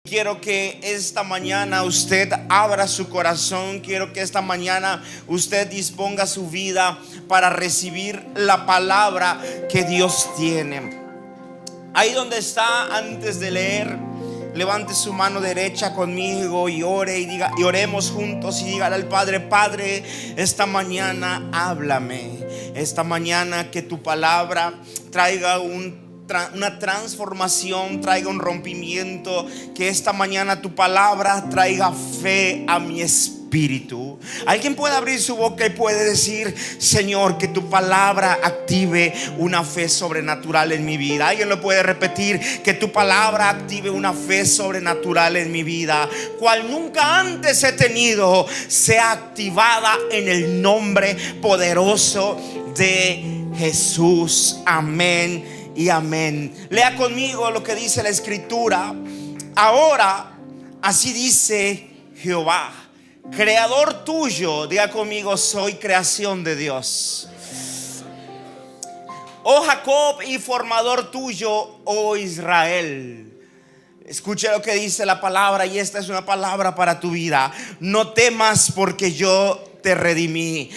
Quiero que esta mañana usted abra su corazón. Quiero que esta mañana usted disponga su vida para recibir la palabra que Dios tiene. Ahí donde está, antes de leer, levante su mano derecha conmigo y ore y diga, y oremos juntos y dígale al Padre: Padre, esta mañana háblame. Esta mañana que tu palabra traiga una transformación, traiga un rompimiento. Que esta mañana tu palabra traiga fe a mi espíritu. Alguien puede abrir su boca y puede decir: Señor, que tu palabra active una fe sobrenatural en mi vida. Alguien lo puede repetir: que tu palabra active una fe sobrenatural en mi vida, cual nunca antes he tenido, sea activada en el nombre poderoso de Jesús. Amén y amén. Lea conmigo lo que dice la escritura. Ahora, así dice Jehová, creador tuyo. Diga conmigo: soy creación de Dios. Oh Jacob, y formador tuyo, oh Israel. Escuche lo que dice la palabra, y esta es una palabra para tu vida. No temas, porque yo te redimí.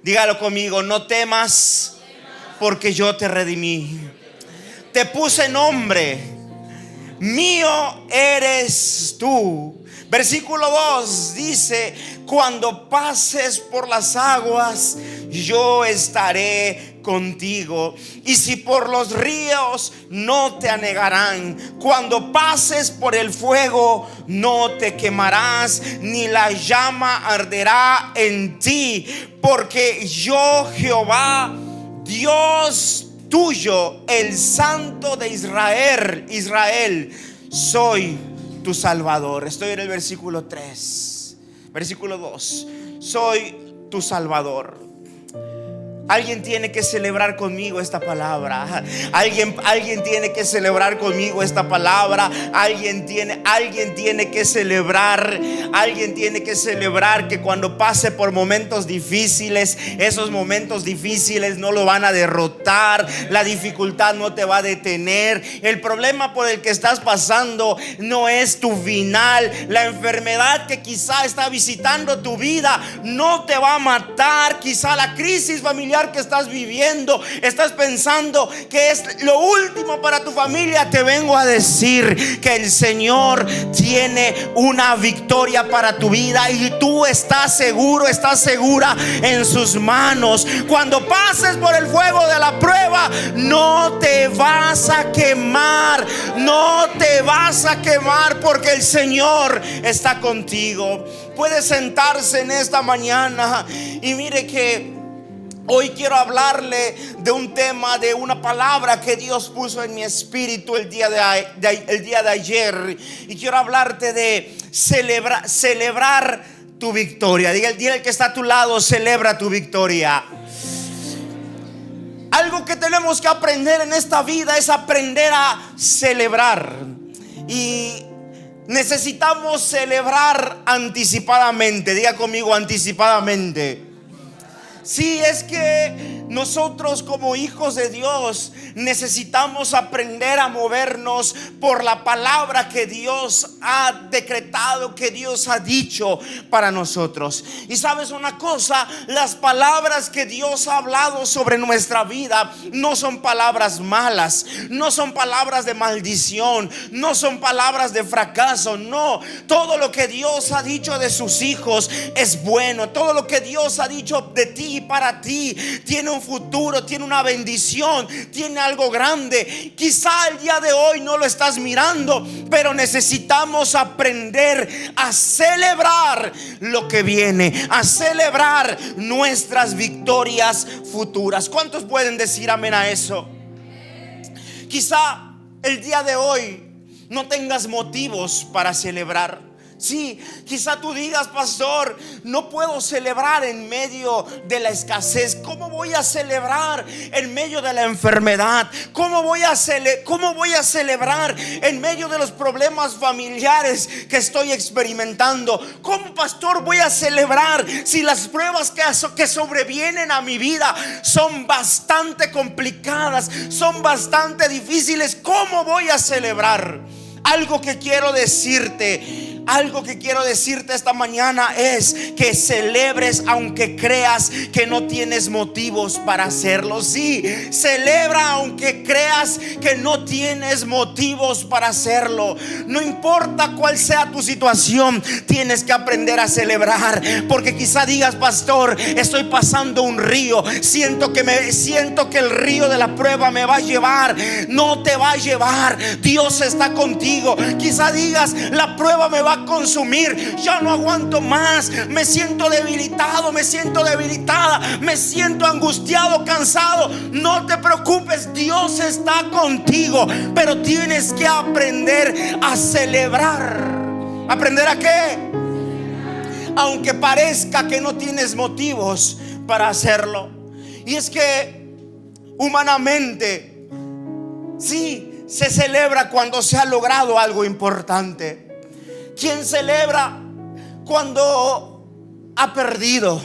Dígalo conmigo: no temas, porque yo te redimí. Te puse nombre, mío eres tú. Versículo 2 dice: cuando pases por las aguas, yo estaré contigo, y si por los ríos, no te anegarán. Cuando pases por el fuego, no te quemarás, ni la llama arderá en ti, porque yo, Jehová, Dios tuyo, el Santo de Israel, soy tu Salvador. Estoy en el versículo 3. Versículo 2: soy tu Salvador. Alguien tiene que celebrar conmigo esta palabra. Alguien tiene que celebrar conmigo esta palabra. Alguien tiene que celebrar. Alguien tiene que celebrar que cuando pase por momentos difíciles, esos momentos difíciles no lo van a derrotar. La dificultad no te va a detener. El problema por el que estás pasando no es tu final. La enfermedad que quizá está visitando tu vida no te va a matar. Quizá la crisis familiar que estás viviendo, estás pensando que es lo último para tu familia. Te vengo a decir que el Señor tiene una victoria para tu vida, y tú estás seguro, estás segura en sus manos. Cuando pases por el fuego de la prueba, no te vas a quemar. No te vas a quemar, porque el Señor está contigo. Puede sentarse en esta mañana, y mire que hoy quiero hablarle de un tema, de una palabra que Dios puso en mi espíritu el día de ayer. Y quiero hablarte de celebrar tu victoria. Dile al que está a tu lado: celebra tu victoria. Algo que tenemos que aprender en esta vida es aprender a celebrar. Y necesitamos celebrar anticipadamente. Diga conmigo: anticipadamente. Sí, es que nosotros como hijos de Dios necesitamos aprender a movernos por la palabra que Dios ha decretado, que Dios ha dicho para nosotros. Y sabes una cosa, las palabras que Dios ha hablado sobre nuestra vida no son palabras malas, no son palabras de maldición, no son palabras de fracaso. No, todo lo que Dios ha dicho de sus hijos es bueno. Todo lo que Dios ha dicho de ti y para ti tiene un futuro, tiene una bendición, tiene algo grande. Quizá el día de hoy no lo estás mirando, pero necesitamos aprender a celebrar lo que viene, a celebrar nuestras victorias futuras. ¿Cuántos pueden decir amén a eso? Quizá el día de hoy no tengas motivos para celebrar. Sí, quizá tú digas: pastor, no puedo celebrar en medio de la escasez. ¿Cómo voy a celebrar en medio de la enfermedad? ¿Cómo voy a celebrar en medio de los problemas familiares que estoy experimentando? ¿Cómo, pastor, voy a celebrar si las pruebas que sobrevienen a mi vida son bastante complicadas, son bastante difíciles? ¿Cómo voy a celebrar? Algo que quiero decirte esta mañana es que celebres aunque creas que no tienes motivos para hacerlo. Sí, celebra aunque creas que no tienes motivos para hacerlo. No importa cuál sea tu situación, tienes que aprender a celebrar. Porque quizá digas: pastor, estoy pasando un río, siento que el río de la prueba me va a llevar. No te va a llevar, Dios está contigo. Quizá digas: la prueba me va a consumir, ya no aguanto más, me siento debilitado, me siento debilitada, me siento angustiado, cansado. No te preocupes, Dios está contigo, pero tienes que aprender a celebrar. ¿Aprender a qué? Aunque parezca que no tienes motivos para hacerlo. Y es que humanamente, sí, se celebra cuando se ha logrado algo importante. ¿Quién celebra cuando ha perdido?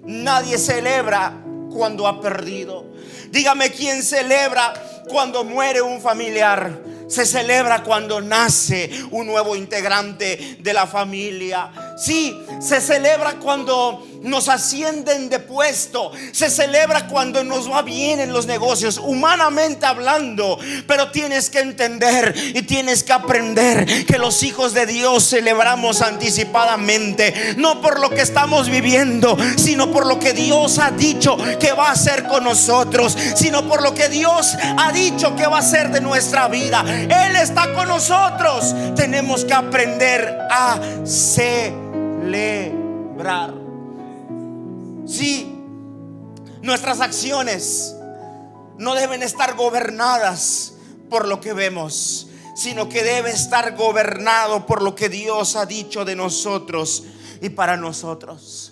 Nadie celebra cuando ha perdido. Dígame, ¿quién celebra cuando muere un familiar? Se celebra cuando nace un nuevo integrante de la familia. Sí, se celebra cuando nos ascienden de puesto. Se celebra cuando nos va bien en los negocios, humanamente hablando. Pero tienes que entender y tienes que aprender que los hijos de Dios celebramos anticipadamente, no por lo que estamos viviendo, sino por lo que Dios ha dicho que va a hacer con nosotros, sino por lo que Dios ha dicho que va a hacer de nuestra vida. Él está con nosotros. Tenemos que aprender a celebrar. Sí, nuestras acciones no deben estar gobernadas por lo que vemos, sino que debe estar gobernado por lo que Dios ha dicho de nosotros y para nosotros.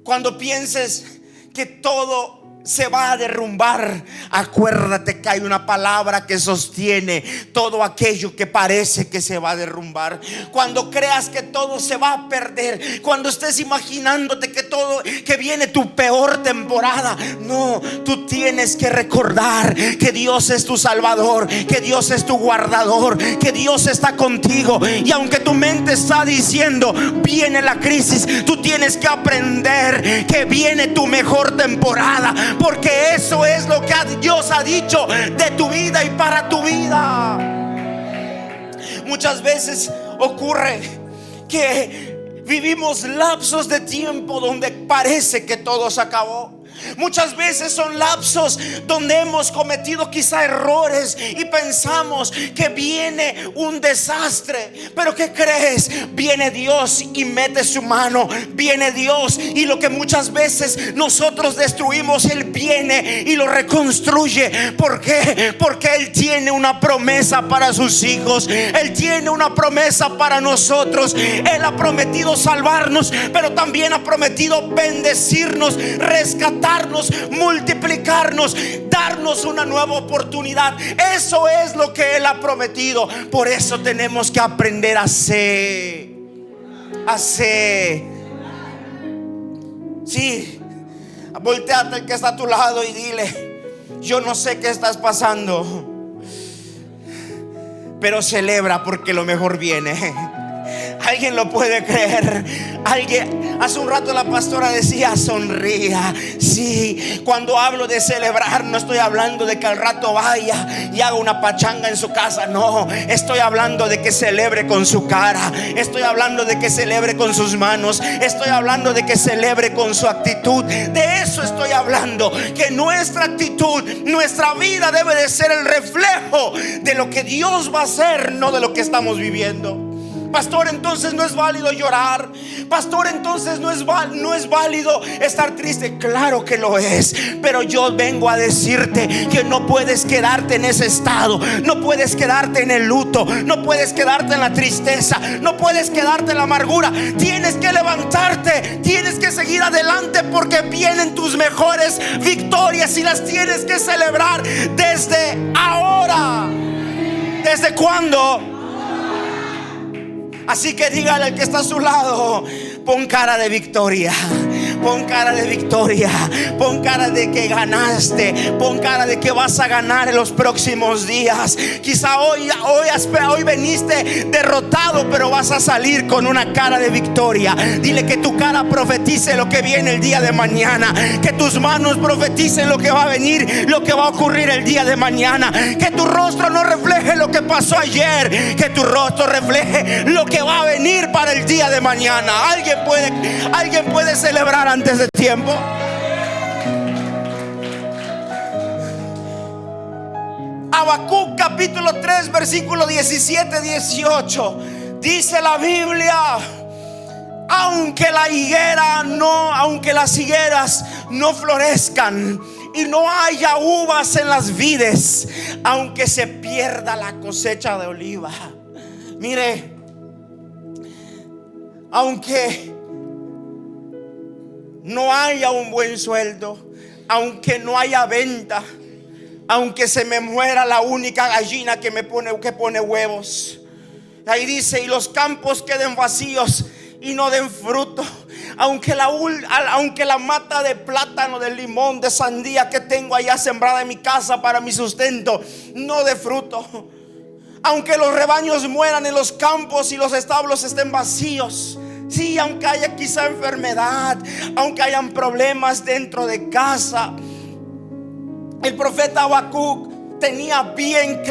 Cuando pienses que todo se va a derrumbar, acuérdate que hay una palabra que sostiene todo aquello que parece que se va a derrumbar. Cuando creas que todo se va a perder, cuando estés imaginándote que viene tu peor temporada, no, tú tienes que recordar que Dios es tu salvador, que Dios es tu guardador, que Dios está contigo. Y aunque tu mente está diciendo: viene la crisis, tú tienes que aprender que viene tu mejor temporada, porque eso es lo que Dios ha dicho de tu vida y para tu vida. Muchas veces ocurre que vivimos lapsos de tiempo donde parece que todo se acabó. Muchas veces son lapsos donde hemos cometido quizá errores y pensamos que viene un desastre. Pero ¿qué crees? Viene Dios y mete su mano. Viene Dios y lo que muchas veces nosotros destruimos, Él viene y lo reconstruye. ¿Por qué? Porque Él tiene una promesa para sus hijos. Él tiene una promesa para nosotros. Él ha prometido salvarnos, pero también ha prometido bendecirnos, rescatarnos, multiplicarnos, darnos una nueva oportunidad. Eso es lo que Él ha prometido. Por eso tenemos que aprender a hacer. Sí, volteate al que está a tu lado y dile: yo no sé qué estás pasando, pero celebra porque lo mejor viene. ¿Alguien lo puede creer? Hace un rato la pastora decía: sonría. Sí, cuando hablo de celebrar, no estoy hablando de que al rato vaya y haga una pachanga en su casa. No, estoy hablando de que celebre con su cara. Estoy hablando de que celebre con sus manos. Estoy hablando de que celebre con su actitud. De eso estoy hablando. Que nuestra actitud, nuestra vida debe de ser el reflejo de lo que Dios va a hacer, no de lo que estamos viviendo. Pastor, entonces no es válido llorar. Pastor, entonces no es válido estar triste. Claro que lo es, pero yo vengo a decirte que no puedes quedarte en ese estado. No puedes quedarte en el luto. No puedes quedarte en la tristeza. No puedes quedarte en la amargura. Tienes que levantarte. Tienes que seguir adelante, porque vienen tus mejores victorias y las tienes que celebrar desde ahora. ¿Desde cuándo? Así que dígale al que está a su lado: pon cara de victoria, Pon cara de victoria, pon cara de que ganaste, pon cara de que vas a ganar en los próximos días. Quizá hoy veniste derrotado, pero vas a salir con una cara de victoria. Dile que tu cara profetice lo que viene el día de mañana, que tus manos profeticen lo que va a venir, lo que va a ocurrir el día de mañana. Que tu rostro no refleje lo que pasó ayer, que tu rostro refleje lo que va a venir para el día de mañana. ¿Alguien puede celebrar antes de tiempo? Habacuc capítulo 3 versículo 17-18 dice la Biblia: aunque las higueras no florezcan y no haya uvas en las vides, aunque se pierda la cosecha de oliva. Mire, aunque no haya un buen sueldo, aunque no haya venta, aunque se me muera la única gallina que pone huevos, ahí dice, y los campos queden vacíos y no den fruto, aunque la mata de plátano, de limón, de sandía que tengo allá sembrada en mi casa para mi sustento no dé fruto, aunque los rebaños mueran en los campos y los establos estén vacíos, sí, aunque haya quizá enfermedad, aunque hayan problemas dentro de casa. El profeta Habacuc tenía bien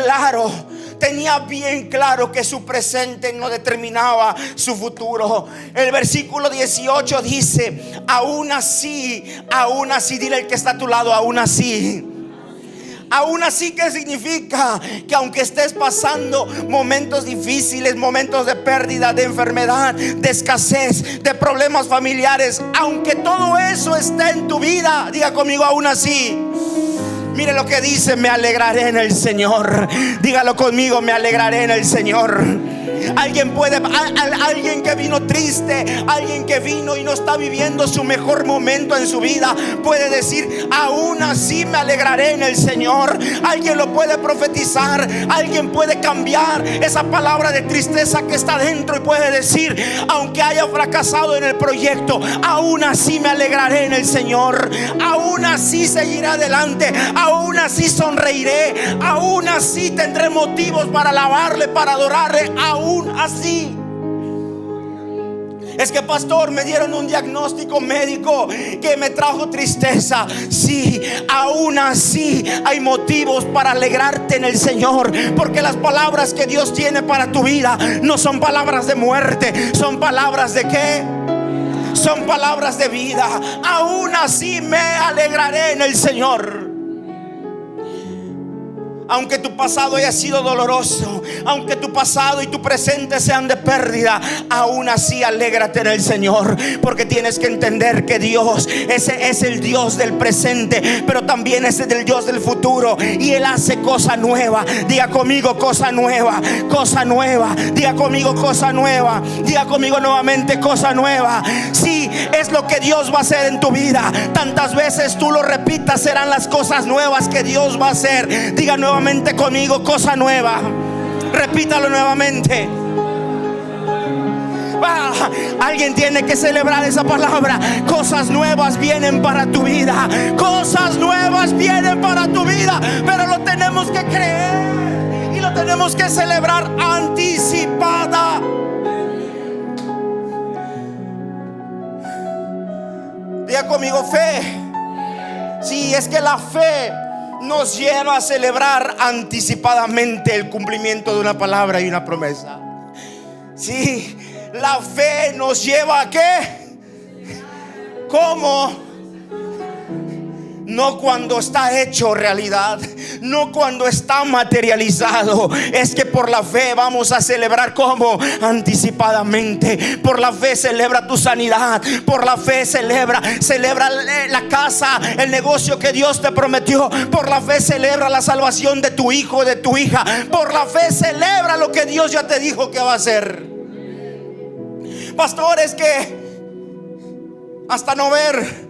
claro que su presente no determinaba su futuro. El versículo 18 dice: aún así, dile al que está a tu lado, aún así. Aún así, ¿qué significa? Que aunque estés pasando momentos difíciles, momentos de pérdida, de enfermedad, de escasez, de problemas familiares, aunque todo eso esté en tu vida, diga conmigo, aún así. Mire lo que dice: me alegraré en el Señor. Dígalo conmigo: me alegraré en el Señor. Alguien que vino triste, alguien que vino y no está viviendo su mejor momento en su vida, puede decir: aún así me alegraré en el Señor. Alguien lo puede profetizar, alguien puede cambiar esa palabra de tristeza que está dentro y puede decir: aunque haya fracasado en el proyecto, aún así me alegraré en el Señor. Aún así seguiré adelante, aún así sonreiré, aún así tendré motivos para alabarle, para adorarle, aún así. Es que, pastor, me dieron un diagnóstico médico que me trajo tristeza. Sí, aún así hay motivos para alegrarte en el Señor, porque las palabras que Dios tiene para tu vida no son palabras de muerte, son palabras de ¿qué? Son palabras de vida. Aún así me alegraré en el Señor. Aunque tu pasado haya sido doloroso, aunque tu pasado y tu presente sean de pérdida, aún así alégrate en el Señor, porque tienes que entender que Dios es el Dios del presente, pero también es el Dios del futuro, y Él hace cosa nueva. Diga conmigo: cosa nueva, cosa nueva. Diga conmigo: cosa nueva. Diga conmigo nuevamente: cosa nueva. Sí, es lo que Dios va a hacer en tu vida. Tantas veces tú lo repitas, serán las cosas nuevas que Dios va a hacer. Diga nuevamente conmigo: cosa nueva. Repítalo nuevamente. Alguien tiene que celebrar esa palabra. Cosas nuevas vienen para tu vida. Cosas nuevas vienen para tu vida, pero lo tenemos que creer y lo tenemos que celebrar anticipada. Diga conmigo: fe. Sí, es que la fe nos lleva a celebrar anticipadamente el cumplimiento de una palabra y una promesa. Sí, la fe nos lleva a ¿qué? ¿Cómo? No cuando está hecho realidad, no cuando está materializado. Es que por la fe vamos a celebrar como anticipadamente. Por la fe celebra tu sanidad. Por la fe celebra la casa, el negocio que Dios te prometió. Por la fe celebra la salvación de tu hijo, de tu hija. Por la fe celebra lo que Dios ya te dijo que va a hacer. Pastor, es que hasta no ver,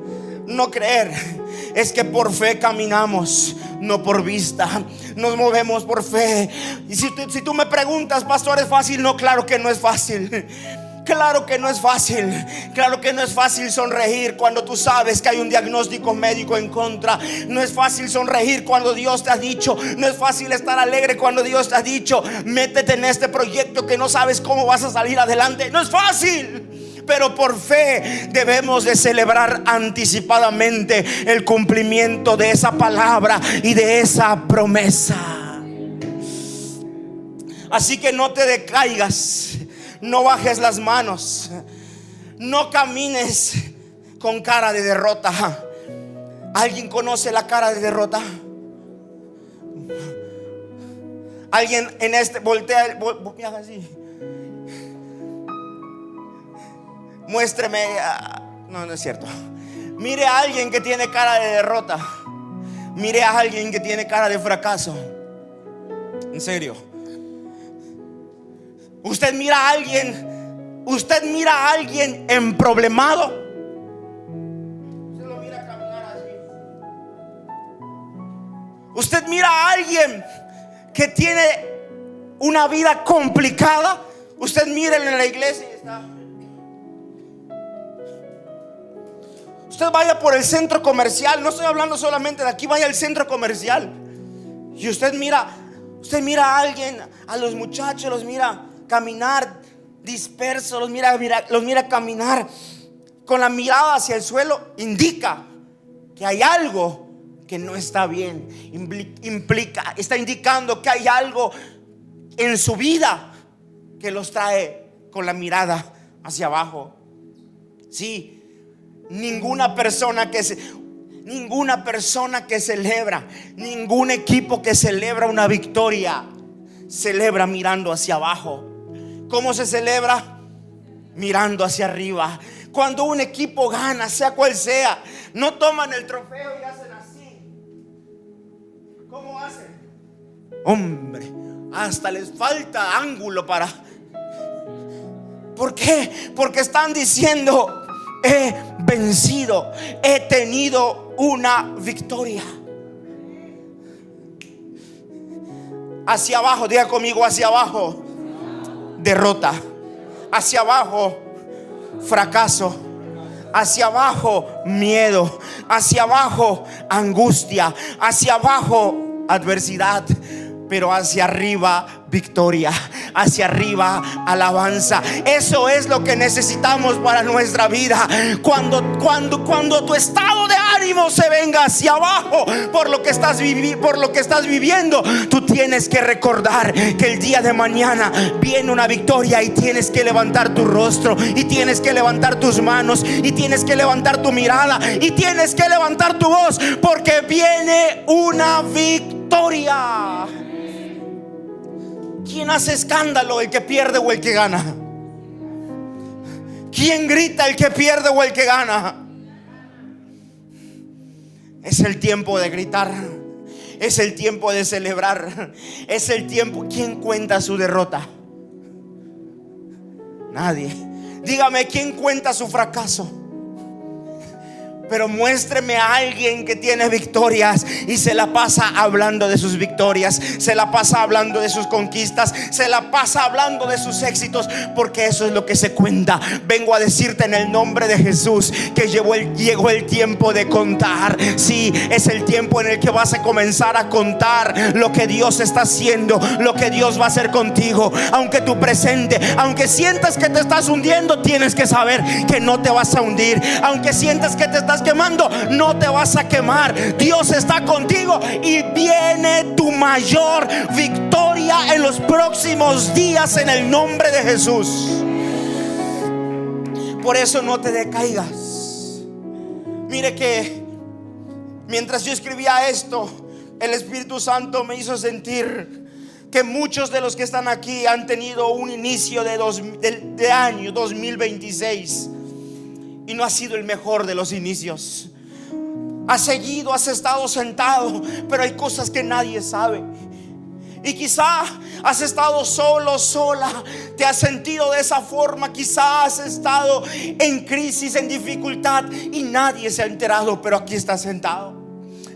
no creer. Es que por fe caminamos, no por vista. Nos movemos por fe. Y si tú me preguntas: pastor, ¿es fácil? No, claro que no es fácil. Claro que no es fácil. Claro que no es fácil sonreír cuando tú sabes que hay un diagnóstico médico en contra. No es fácil sonreír cuando Dios te ha dicho. No es fácil estar alegre cuando Dios te ha dicho: métete en este proyecto que no sabes cómo vas a salir adelante. No es fácil. Pero por fe debemos de celebrar anticipadamente el cumplimiento de esa palabra y de esa promesa. Así que no te decaigas. No bajes las manos. No camines con cara de derrota. ¿Alguien conoce la cara de derrota? Alguien en este voltea así. Muéstreme. No, no es cierto. Mire a alguien que tiene cara de derrota. Mire a alguien que tiene cara de fracaso. En serio. Usted mira a alguien emproblemado. Usted lo mira caminar así. Usted mira a alguien que tiene una vida complicada. Usted mira en la iglesia y está. Usted vaya por el centro comercial. No estoy hablando solamente de aquí. Vaya al centro comercial y usted mira a alguien, a los muchachos los mira caminar dispersos, los mira caminar con la mirada hacia el suelo. Indica que hay algo que no está bien. Está indicando que hay algo en su vida que los trae con la mirada hacia abajo. Sí, ninguna persona que celebra, ningún equipo que celebra una victoria celebra mirando hacia abajo. ¿Cómo se celebra? Mirando hacia arriba. Cuando un equipo gana, sea cual sea, no toman el trofeo y hacen así. ¿Cómo hacen? Hombre, hasta les falta ángulo para. ¿Por qué? Porque están diciendo: he vencido, he tenido una victoria. Hacia abajo, diga conmigo: hacia abajo, derrota. Hacia abajo, fracaso. Hacia abajo, miedo. Hacia abajo, angustia. Hacia abajo, adversidad. Pero hacia arriba, victoria. Hacia arriba, alabanza. Eso es lo que necesitamos para nuestra vida. Cuando tu estado de ánimo se venga hacia abajo por lo que estás viviendo, tú tienes que recordar que el día de mañana viene una victoria y tienes que levantar tu rostro, y tienes que levantar tus manos, y tienes que levantar tu mirada, y tienes que levantar tu voz, porque viene una victoria. ¿Quién hace escándalo? ¿El que pierde o el que gana? ¿Quién grita? ¿El que pierde o el que gana? Es el tiempo de gritar. Es el tiempo de celebrar. Es el tiempo. ¿Quién cuenta su derrota? Nadie. Dígame, ¿quién cuenta su fracaso? Pero muéstreme a alguien que tiene victorias y se la pasa hablando de sus victorias, se la pasa hablando de sus conquistas, se la pasa hablando de sus éxitos, porque eso es lo que se cuenta. Vengo a decirte en el nombre de Jesús que llegó el tiempo de contar. Sí, es el tiempo en el que vas a comenzar a contar lo que Dios está haciendo, lo que Dios va a hacer contigo. Aunque tu presente, aunque sientas que te estás hundiendo, tienes que saber que no te vas a hundir. Aunque sientas que te estás quemando, no te vas a quemar. Dios está contigo y viene tu mayor victoria en los próximos días, en el nombre de Jesús. Por eso no te decaigas. Mire que mientras yo escribía esto, el Espíritu Santo me hizo sentir que muchos de los que están aquí han tenido un inicio de año 2026 y no ha sido el mejor de los inicios. Has estado sentado, pero hay cosas que nadie sabe. Y quizá has estado solo, sola, te has sentido de esa forma. Quizá has estado en crisis, en dificultad, y nadie se ha enterado, pero aquí estás sentado.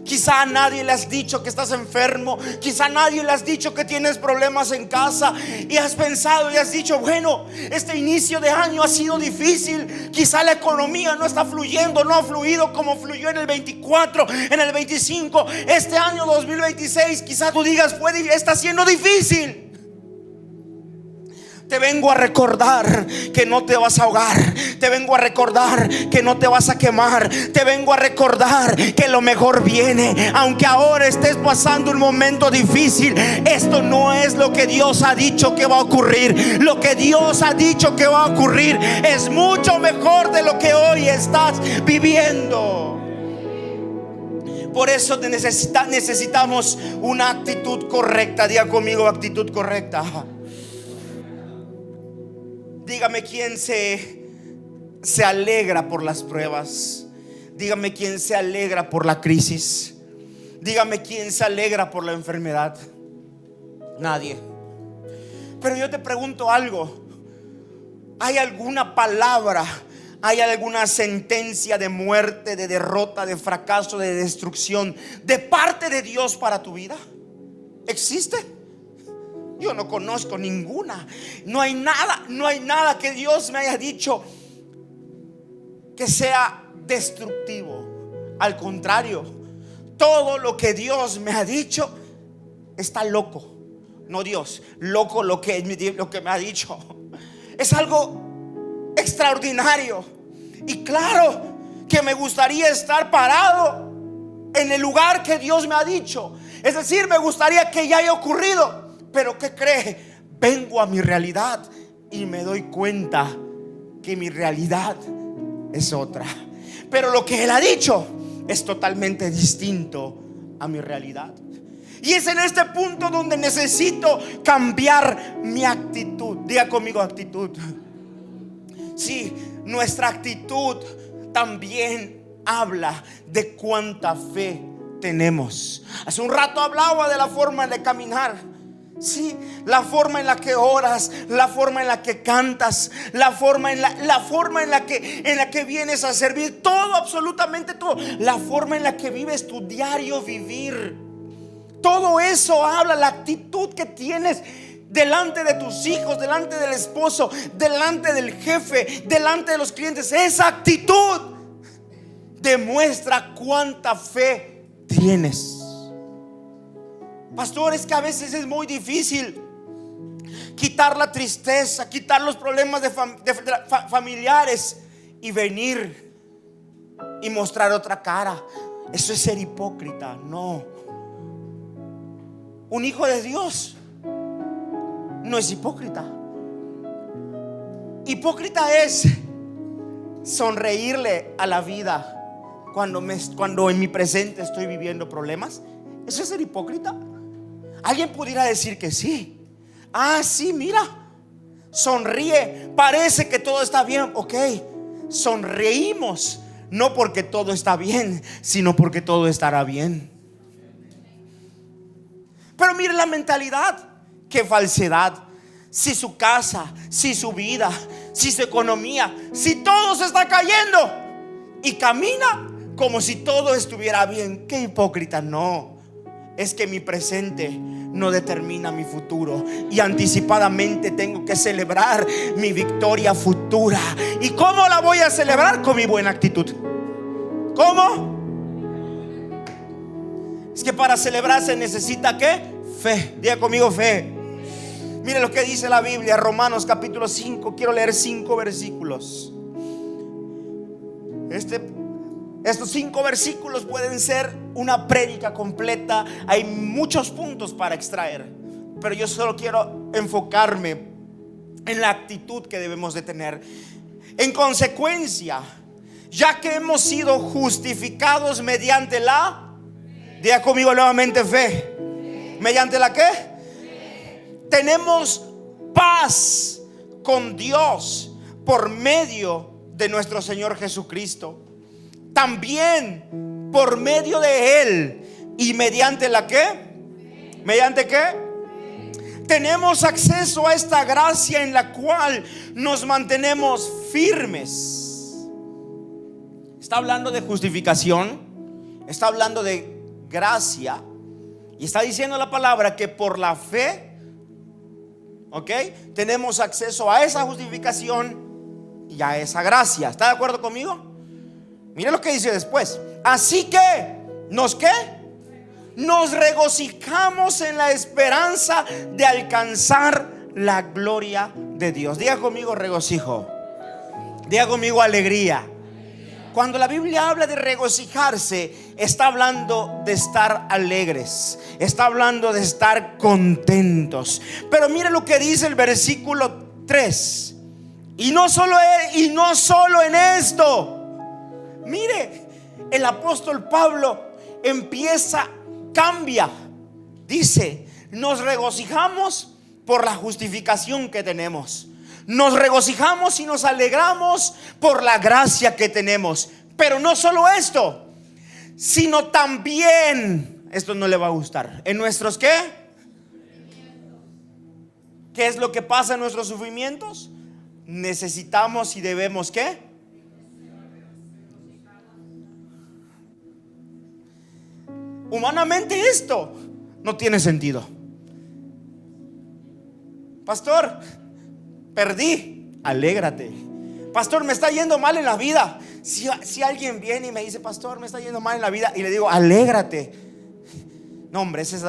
Quizá a nadie le has dicho que estás enfermo. Quizá a nadie le has dicho que tienes problemas en casa. Y has pensado y has dicho, bueno, este inicio de año ha sido difícil. Quizá la economía no está fluyendo, no ha fluido como fluyó en el 24, en el 25. Este año 2026, quizá tú digas, está siendo difícil. Te vengo a recordar que no te vas a ahogar. Te vengo a recordar que no te vas a quemar. Te vengo a recordar que lo mejor viene. Aunque ahora estés pasando un momento difícil, esto no es lo que Dios ha dicho que va a ocurrir. Lo que Dios ha dicho que va a ocurrir es mucho mejor de lo que hoy estás viviendo. Por eso necesitamos una actitud correcta. Diga conmigo, actitud correcta. Dígame quién se alegra por las pruebas. Dígame quién se alegra por la crisis. Dígame quién se alegra por la enfermedad. Nadie. Pero yo te pregunto algo. ¿Hay alguna palabra? ¿Hay alguna sentencia de muerte, de derrota, de fracaso, de destrucción de parte de Dios para tu vida? ¿Existe? Yo no conozco ninguna. No hay nada que Dios me haya dicho que sea destructivo. Al contrario, todo lo que Dios me ha dicho está loco. No Dios, loco lo que me ha dicho. Es algo extraordinario. Y claro que me gustaría estar parado en el lugar que Dios me ha dicho. Es decir, me gustaría que ya haya ocurrido. Pero ¿qué cree? Vengo a mi realidad y me doy cuenta que mi realidad es otra. Pero lo que Él ha dicho es totalmente distinto a mi realidad. Y es en este punto donde necesito cambiar mi actitud. Diga conmigo, actitud. Sí, nuestra actitud también habla de cuánta fe tenemos. Hace un rato hablaba de la forma de caminar. Sí, la forma en la que oras, la forma en la que cantas, la forma en la que vienes a servir, todo, absolutamente todo, la forma en la que vives tu diario vivir. Todo eso habla la actitud que tienes delante de tus hijos, delante del esposo, delante del jefe, delante de los clientes. Esa actitud demuestra cuánta fe tienes. Pastor, es que a veces es muy difícil quitar la tristeza, quitar los problemas familiares y venir y mostrar otra cara. Eso es ser hipócrita. No. Un hijo de Dios no es hipócrita. Hipócrita es sonreírle a la vida cuando en mi presente estoy viviendo problemas. ¿Eso es ser hipócrita? Alguien pudiera decir que sí. Ah, sí, mira, sonríe, parece que todo está bien. Ok, sonreímos no porque todo está bien, sino porque todo estará bien. Pero mire la mentalidad. Qué falsedad. Si su casa, si su vida, si su economía, si todo se está cayendo y camina como si todo estuviera bien. Qué hipócrita. No, es que mi presente no determina mi futuro y anticipadamente tengo que celebrar mi victoria futura. ¿Y cómo la voy a celebrar? Con mi buena actitud. ¿Cómo? Es que para celebrar se necesita ¿qué? Fe. Diga conmigo, fe. Mire lo que dice la Biblia, Romanos capítulo 5. Quiero leer 5 versículos. Estos 5 versículos pueden ser una prédica completa. Hay muchos puntos para extraer, pero yo solo quiero enfocarme en la actitud que debemos de tener. En consecuencia, ya que hemos sido justificados mediante la, diga conmigo nuevamente, fe. ¿Mediante la qué? Tenemos paz con Dios por medio de nuestro Señor Jesucristo. También por medio de Él y mediante la qué? ¿Mediante qué? Tenemos acceso a esta gracia en la cual nos mantenemos firmes. Está hablando de justificación. Está hablando de gracia. Y está diciendo la palabra que por la fe, ¿ok?, tenemos acceso a esa justificación y a esa gracia. ¿Está de acuerdo conmigo? Mire lo que dice después. Así que, ¿qué? Nos regocijamos en la esperanza de alcanzar la gloria de Dios. Diga conmigo regocijo. Diga conmigo alegría. Cuando la Biblia habla de regocijarse, está hablando de estar alegres, está hablando de estar contentos. Pero mire lo que dice el versículo 3. Y no solo en esto. Mire, el apóstol Pablo cambia. Dice, nos regocijamos por la justificación que tenemos. Nos regocijamos y nos alegramos por la gracia que tenemos. Pero no solo esto, sino también, esto no le va a gustar, en nuestros ¿qué? ¿Qué es lo que pasa en nuestros sufrimientos? Necesitamos y debemos ¿qué? Humanamente esto no tiene sentido. Pastor, perdí, alégrate. Pastor, me está yendo mal en la vida. Si alguien viene y me dice, pastor, me está yendo mal en la vida, y le digo, alégrate. No, hombre, ese se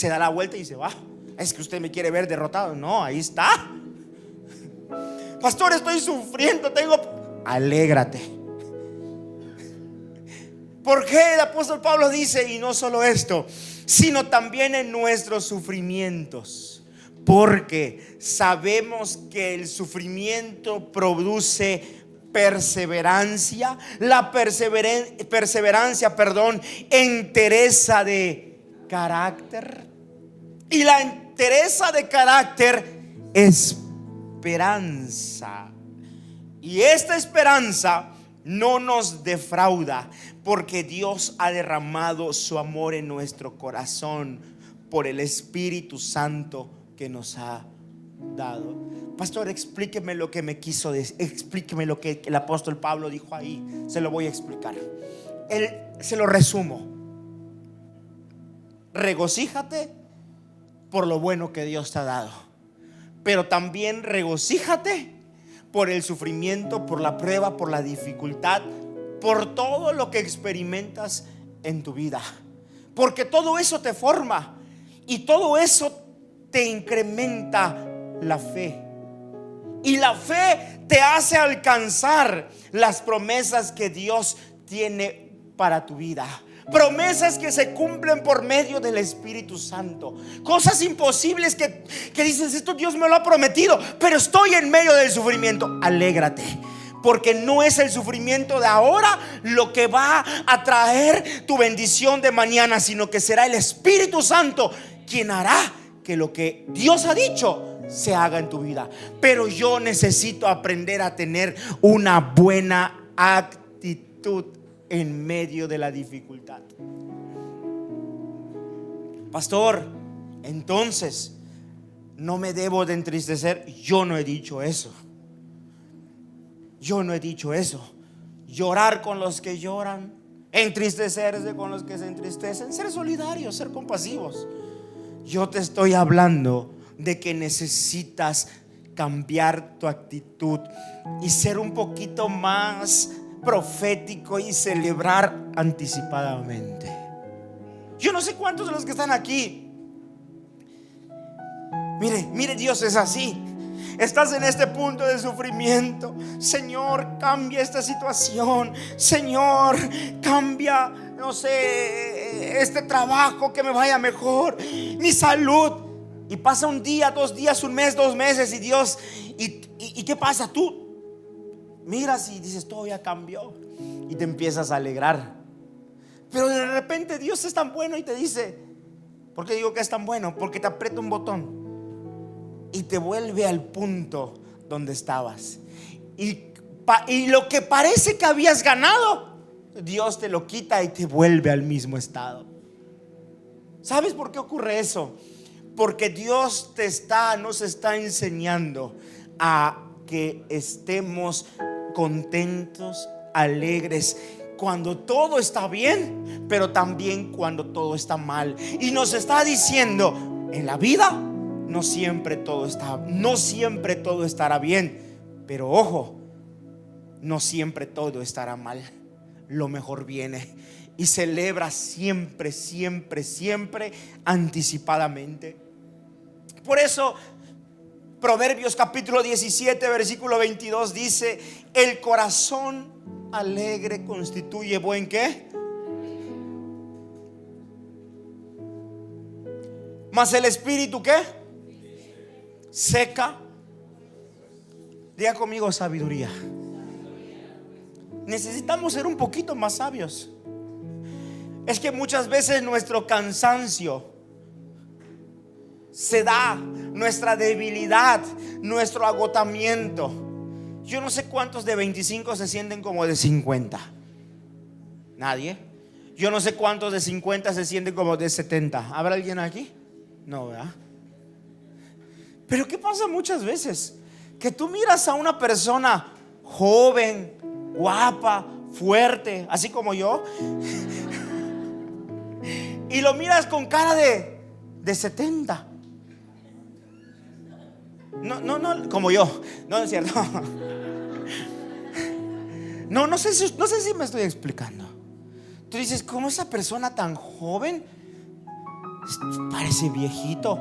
da la vuelta y se va. Es que usted me quiere ver derrotado. No, ahí está. Pastor, estoy sufriendo, alégrate. ¿Por qué el apóstol Pablo dice, y no solo esto, sino también en nuestros sufrimientos? Porque sabemos que el sufrimiento produce perseverancia. La perseverancia, entereza de carácter. Y la entereza de carácter, esperanza. Y esta esperanza no nos defrauda, porque Dios ha derramado su amor en nuestro corazón por el Espíritu Santo que nos ha dado. Pastor, explíqueme lo que me quiso decir. Explíqueme lo que el apóstol Pablo dijo ahí. Se lo voy a explicar. Se lo resumo. Regocíjate por lo bueno que Dios te ha dado, pero también regocíjate por el sufrimiento, por la prueba, por la dificultad, por todo lo que experimentas en tu vida, porque todo eso te forma y todo eso te incrementa la fe, y la fe te hace alcanzar las promesas que Dios tiene para tu vida. Promesas que se cumplen por medio del Espíritu Santo. Cosas imposibles que dices, esto Dios me lo ha prometido, pero estoy en medio del sufrimiento. Alégrate, porque no es el sufrimiento de ahora lo que va a traer tu bendición de mañana, sino que será el Espíritu Santo quien hará que lo que Dios ha dicho se haga en tu vida. Pero yo necesito aprender a tener una buena actitud en medio de la dificultad. Pastor, entonces no me debo de entristecer. Yo no he dicho eso. Yo no he dicho eso. Llorar con los que lloran, entristecerse con los que se entristecen, ser solidarios, ser compasivos. Yo te estoy hablando de que necesitas cambiar tu actitud y ser un poquito más profético y celebrar anticipadamente. Yo no sé cuántos de los que están aquí, mire, Dios es así. Estás en este punto de sufrimiento. Señor, cambia esta situación. Señor, cambia, no sé, este trabajo, que me vaya mejor, mi salud. Y pasa un día, 2 días, un mes, 2 meses, y Dios, ¿y qué pasa? Tú miras y dices, todo ya cambió, y te empiezas a alegrar. Pero de repente Dios es tan bueno y te dice, ¿por qué digo que es tan bueno? Porque te aprieta un botón y te vuelve al punto donde estabas. Y lo que parece que habías ganado, Dios te lo quita y te vuelve al mismo estado. ¿Sabes por qué ocurre eso? Porque Dios nos está enseñando a que estemos contentos, alegres, cuando todo está bien, pero también cuando todo está mal. Y nos está diciendo, en la vida no siempre todo estará bien, pero ojo, no siempre todo estará mal. Lo mejor viene. Y celebra siempre, siempre, siempre anticipadamente. Por eso Proverbios capítulo 17 versículo 22 dice: el corazón alegre constituye buen ¿qué? Mas el espíritu ¿qué? Seca. Diga conmigo: sabiduría. Necesitamos ser un poquito más sabios. Es que muchas veces nuestro cansancio se da, nuestra debilidad, nuestro agotamiento. Yo no sé cuántos de 25 se sienten como de 50. Nadie. Yo no sé cuántos de 50 se sienten como de 70. ¿Habrá alguien aquí? No, ¿verdad? Pero ¿qué pasa muchas veces? Que tú miras a una persona joven, guapa, fuerte, así como yo, y lo miras con cara de 70. No, como yo. No es cierto. No sé si me estoy explicando. Tú dices, ¿cómo esa persona tan joven parece viejito?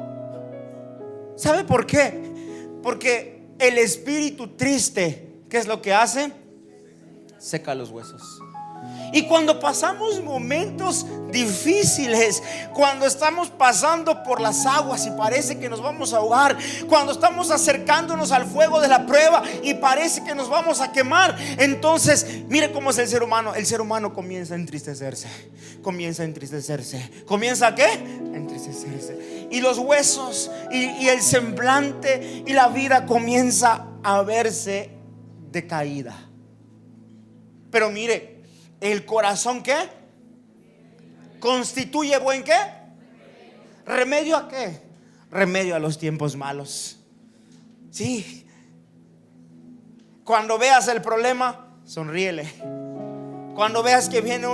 ¿Sabe por qué? Porque el espíritu triste, ¿qué es lo que hace? Seca los huesos. Y cuando pasamos momentos difíciles, cuando estamos pasando por las aguas y parece que nos vamos a ahogar, cuando estamos acercándonos al fuego de la prueba y parece que nos vamos a quemar, entonces mire cómo es el ser humano. El ser humano comienza a entristecerse. ¿Comienza a qué? A entristecerse. Y los huesos y el semblante y la vida comienza a verse decaída. Pero mire, el corazón ¿qué? Constituye buen ¿qué? ¿Remedio a qué? Remedio a los tiempos malos. Sí. Cuando veas el problema, sonríele. Cuando veas que viene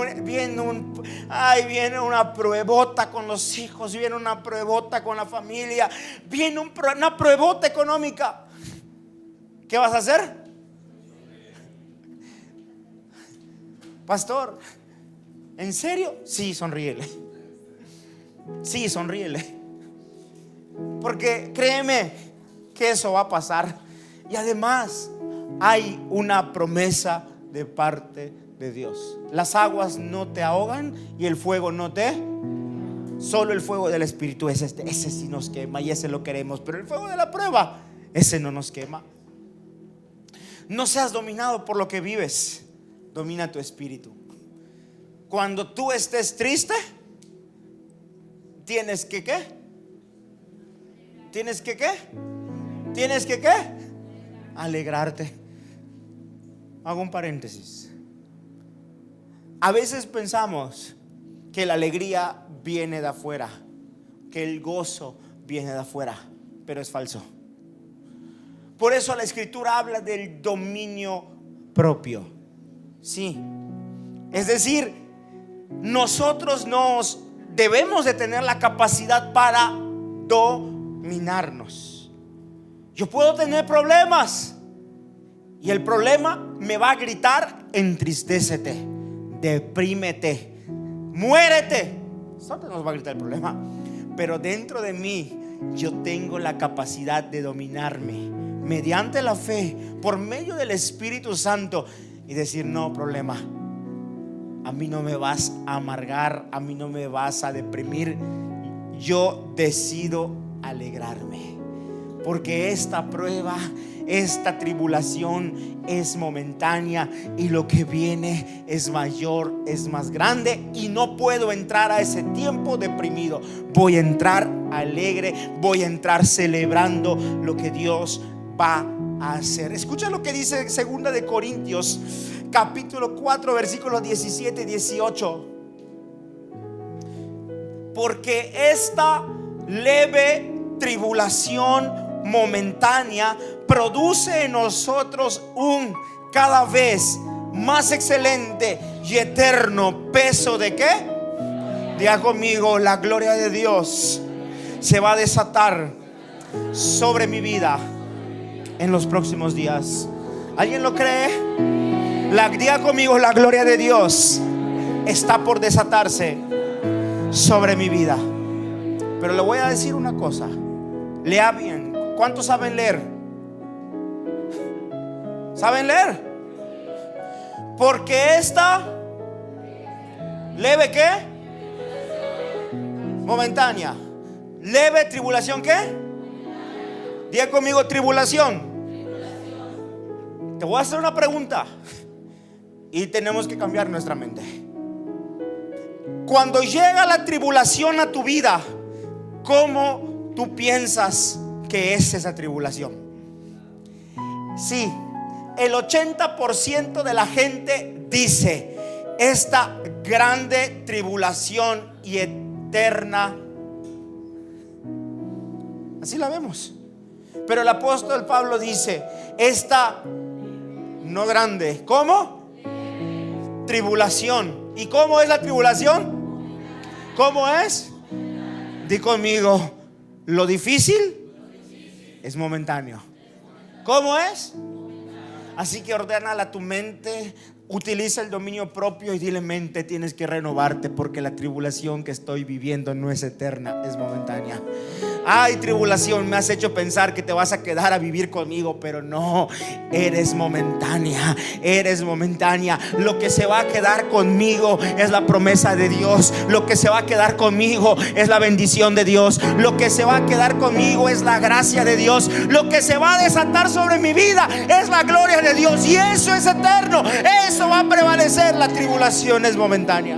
una pruebota con los hijos, viene una pruebota con la familia, viene una pruebota económica, ¿qué vas a hacer? Pastor, ¿en serio? Sí, sonríele. Sí, sonríele. Porque créeme que eso va a pasar. Y además hay una promesa de parte de Dios. Las aguas no te ahogan y el fuego no te. Solo el fuego del Espíritu ese sí nos quema y ese lo queremos. Pero el fuego de la prueba, ese no nos quema. No seas dominado por lo que vives. Domina tu espíritu. Cuando tú estés triste, tienes que ¿qué? Tienes que ¿qué? Tienes que ¿qué? Alegrarte. Hago un paréntesis. A veces pensamos que la alegría viene de afuera, que el gozo viene de afuera, pero es falso. Por eso la Escritura habla del dominio propio. Sí, es decir, nosotros nos debemos de tener la capacidad para dominarnos. Yo puedo tener problemas y el problema me va a gritar: entristécete, deprímete, muérete. Eso nos va a gritar el problema. Pero dentro de mí yo tengo la capacidad de dominarme mediante la fe, por medio del Espíritu Santo, y decir: no problema, a mí no me vas a amargar, a mí no me vas a deprimir. Yo decido alegrarme, porque esta prueba, esta tribulación es momentánea y lo que viene es mayor, es más grande, y no puedo entrar a ese tiempo deprimido. Voy a entrar alegre, voy a entrar celebrando lo que Dios va a hacer. Escucha lo que dice 2 de Corintios capítulo 4 versículos 17 y 18. Porque esta leve tribulación momentánea produce en nosotros un cada vez más excelente y eterno peso de ¿qué? Diga conmigo, la gloria de Dios se va a desatar sobre mi vida en los próximos días. ¿Alguien lo cree? Diga conmigo, la gloria de Dios está por desatarse sobre mi vida. Pero le voy a decir una cosa. Lea bien. ¿Cuántos saben leer? ¿Saben leer? Porque esta leve ¿qué? Momentánea. Leve tribulación ¿qué? Diga conmigo, tribulación. Te voy a hacer una pregunta y tenemos que cambiar nuestra mente. Cuando llega la tribulación a tu vida, ¿cómo tú piensas que es esa tribulación? Sí, el 80% de la gente dice: esta grande tribulación y eterna. Así la vemos. Pero el apóstol Pablo dice: esta no grande, ¿cómo? Tribulación. ¿Y cómo es la tribulación? ¿Cómo es? Di conmigo, lo difícil es momentáneo. ¿Cómo es? Así que ordénala tu mente, utiliza el dominio propio y dile: mente, tienes que renovarte, porque la tribulación que estoy viviendo no es eterna, es momentánea. Ay, tribulación, me has hecho pensar que te vas a quedar a vivir conmigo, pero no, eres momentánea, eres momentánea. Lo que se va a quedar conmigo es la promesa de Dios. Lo que se va a quedar conmigo es la bendición de Dios. Lo que se va a quedar conmigo es la gracia de Dios. Lo que se va a desatar sobre mi vida es la gloria de Dios, y eso es eterno, eso va a prevalecer. La tribulación es momentánea.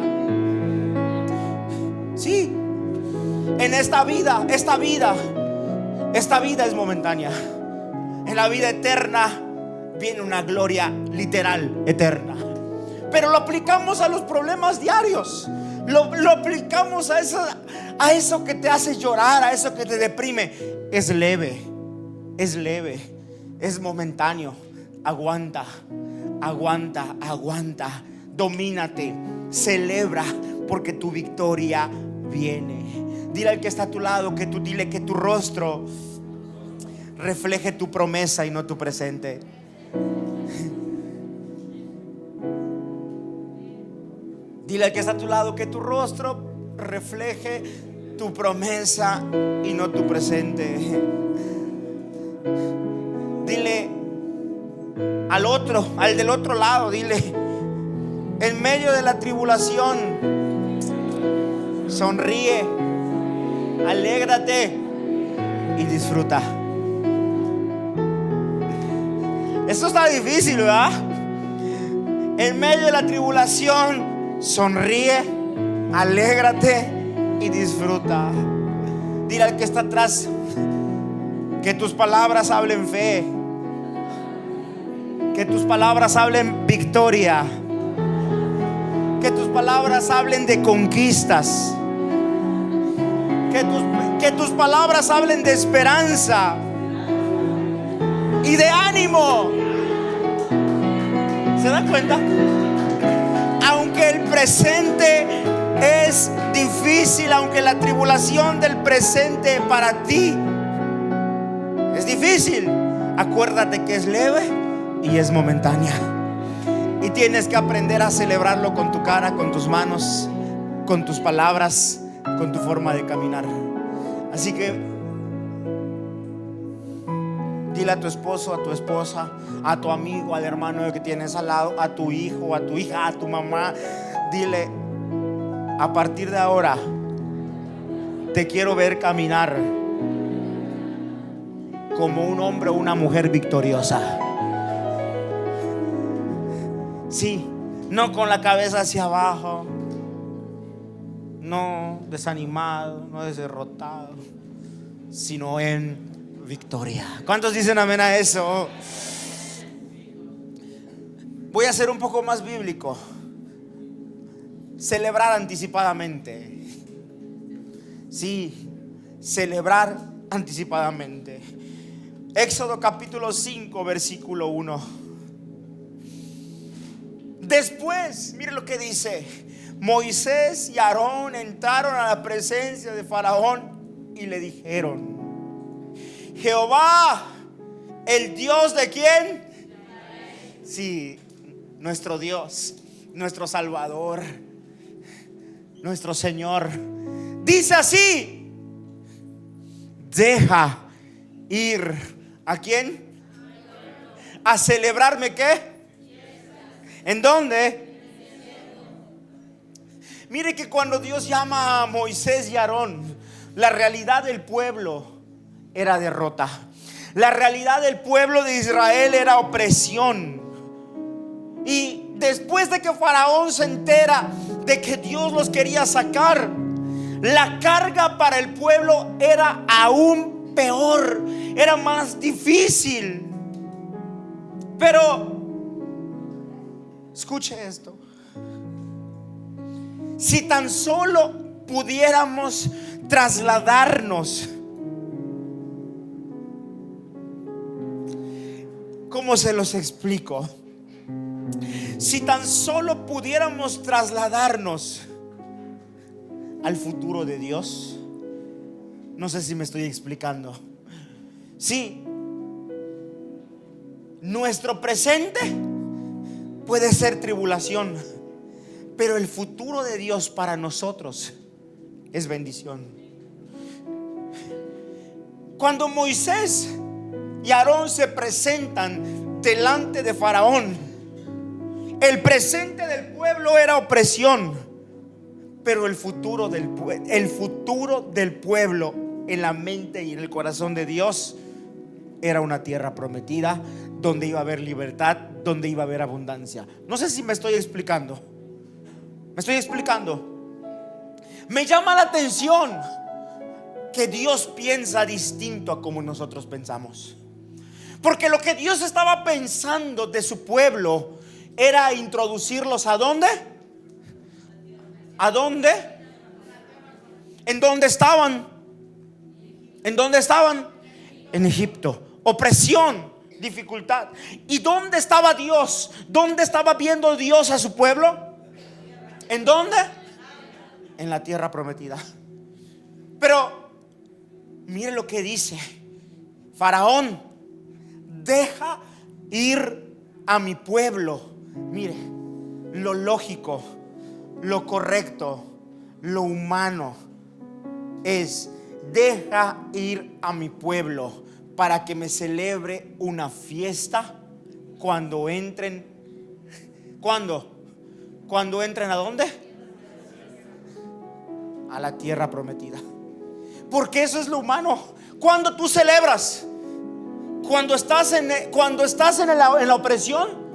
Sí. En esta vida es momentánea. En la vida eterna viene una gloria literal, eterna. Pero lo aplicamos a los problemas diarios. Lo aplicamos a eso que te hace llorar, a eso que te deprime. Es leve, es momentáneo. Aguanta. Domínate, celebra, porque tu victoria viene. Dile al que está a tu lado, dile que tu rostro refleje tu promesa y no tu presente. Dile al que está a tu lado que tu rostro refleje tu promesa y no tu presente. Dile al del otro lado, dile: en medio de la tribulación, sonríe, alégrate y disfruta. Esto está difícil, ¿verdad? En medio de la tribulación, sonríe, alégrate y disfruta. Dile al que está atrás que tus palabras hablen fe, que tus palabras hablen victoria, que tus palabras hablen de conquistas, que tus palabras hablen de esperanza y de ánimo. ¿Se dan cuenta? Aunque el presente es difícil, aunque la tribulación del presente para ti es difícil, acuérdate que es leve y es momentánea. Y tienes que aprender a celebrarlo con tu cara, con tus manos, con tus palabras, con tu forma de caminar. Así que dile a tu esposo, a tu esposa, a tu amigo, al hermano que tienes al lado, a tu hijo, a tu hija, a tu mamá. Dile: a partir de ahora te quiero ver caminar como un hombre o una mujer victoriosa. Sí, no con la cabeza hacia abajo, no desanimado, no derrotado, sino en victoria. ¿Cuántos dicen amén a eso? Voy a ser un poco más bíblico. Celebrar anticipadamente. Sí, celebrar anticipadamente. Éxodo capítulo 5 versículo 1. Después, mire lo que dice: Moisés y Aarón entraron a la presencia de Faraón y le dijeron: Jehová, el Dios de quién? Sí, nuestro Dios, nuestro Salvador, nuestro Señor, dice así: deja ir ¿a quién? A celebrarme ¿qué? ¿En dónde? Mire que cuando Dios llama a Moisés y Aarón, la realidad del pueblo era derrota. La realidad del pueblo de Israel era opresión. Y después de que Faraón se entera de que Dios los quería sacar, la carga para el pueblo era aún peor, era más difícil. Pero escuche esto: si tan solo pudiéramos trasladarnos, ¿cómo se los explico? Si tan solo pudiéramos trasladarnos al futuro de Dios. No sé si me estoy explicando. Sí, nuestro presente puede ser tribulación, pero el futuro de Dios para nosotros es bendición. Cuando Moisés y Aarón se presentan delante de Faraón, el presente del pueblo era opresión, pero el futuro del pueblo en la mente y en el corazón de Dios era una tierra prometida, donde iba a haber libertad, donde iba a haber abundancia. No sé si me estoy explicando. ¿Me estoy explicando? Me llama la atención que Dios piensa distinto a como nosotros pensamos. Porque lo que Dios estaba pensando de su pueblo era introducirlos ¿a dónde? ¿A dónde? ¿En dónde estaban? ¿En dónde estaban? En Egipto. Opresión, dificultad. ¿Y dónde estaba Dios? ¿Dónde estaba viendo Dios a su pueblo? ¿En dónde? En la tierra prometida. Pero mire lo que dice Faraón: deja ir a mi pueblo. Mire, lo lógico, lo correcto, lo humano es: deja ir a mi pueblo para que me celebre una fiesta cuando entren. ¿Cuándo? Cuando entren ¿a dónde? A la tierra prometida. Porque eso es lo humano. Cuando tú celebras, cuando estás en la opresión,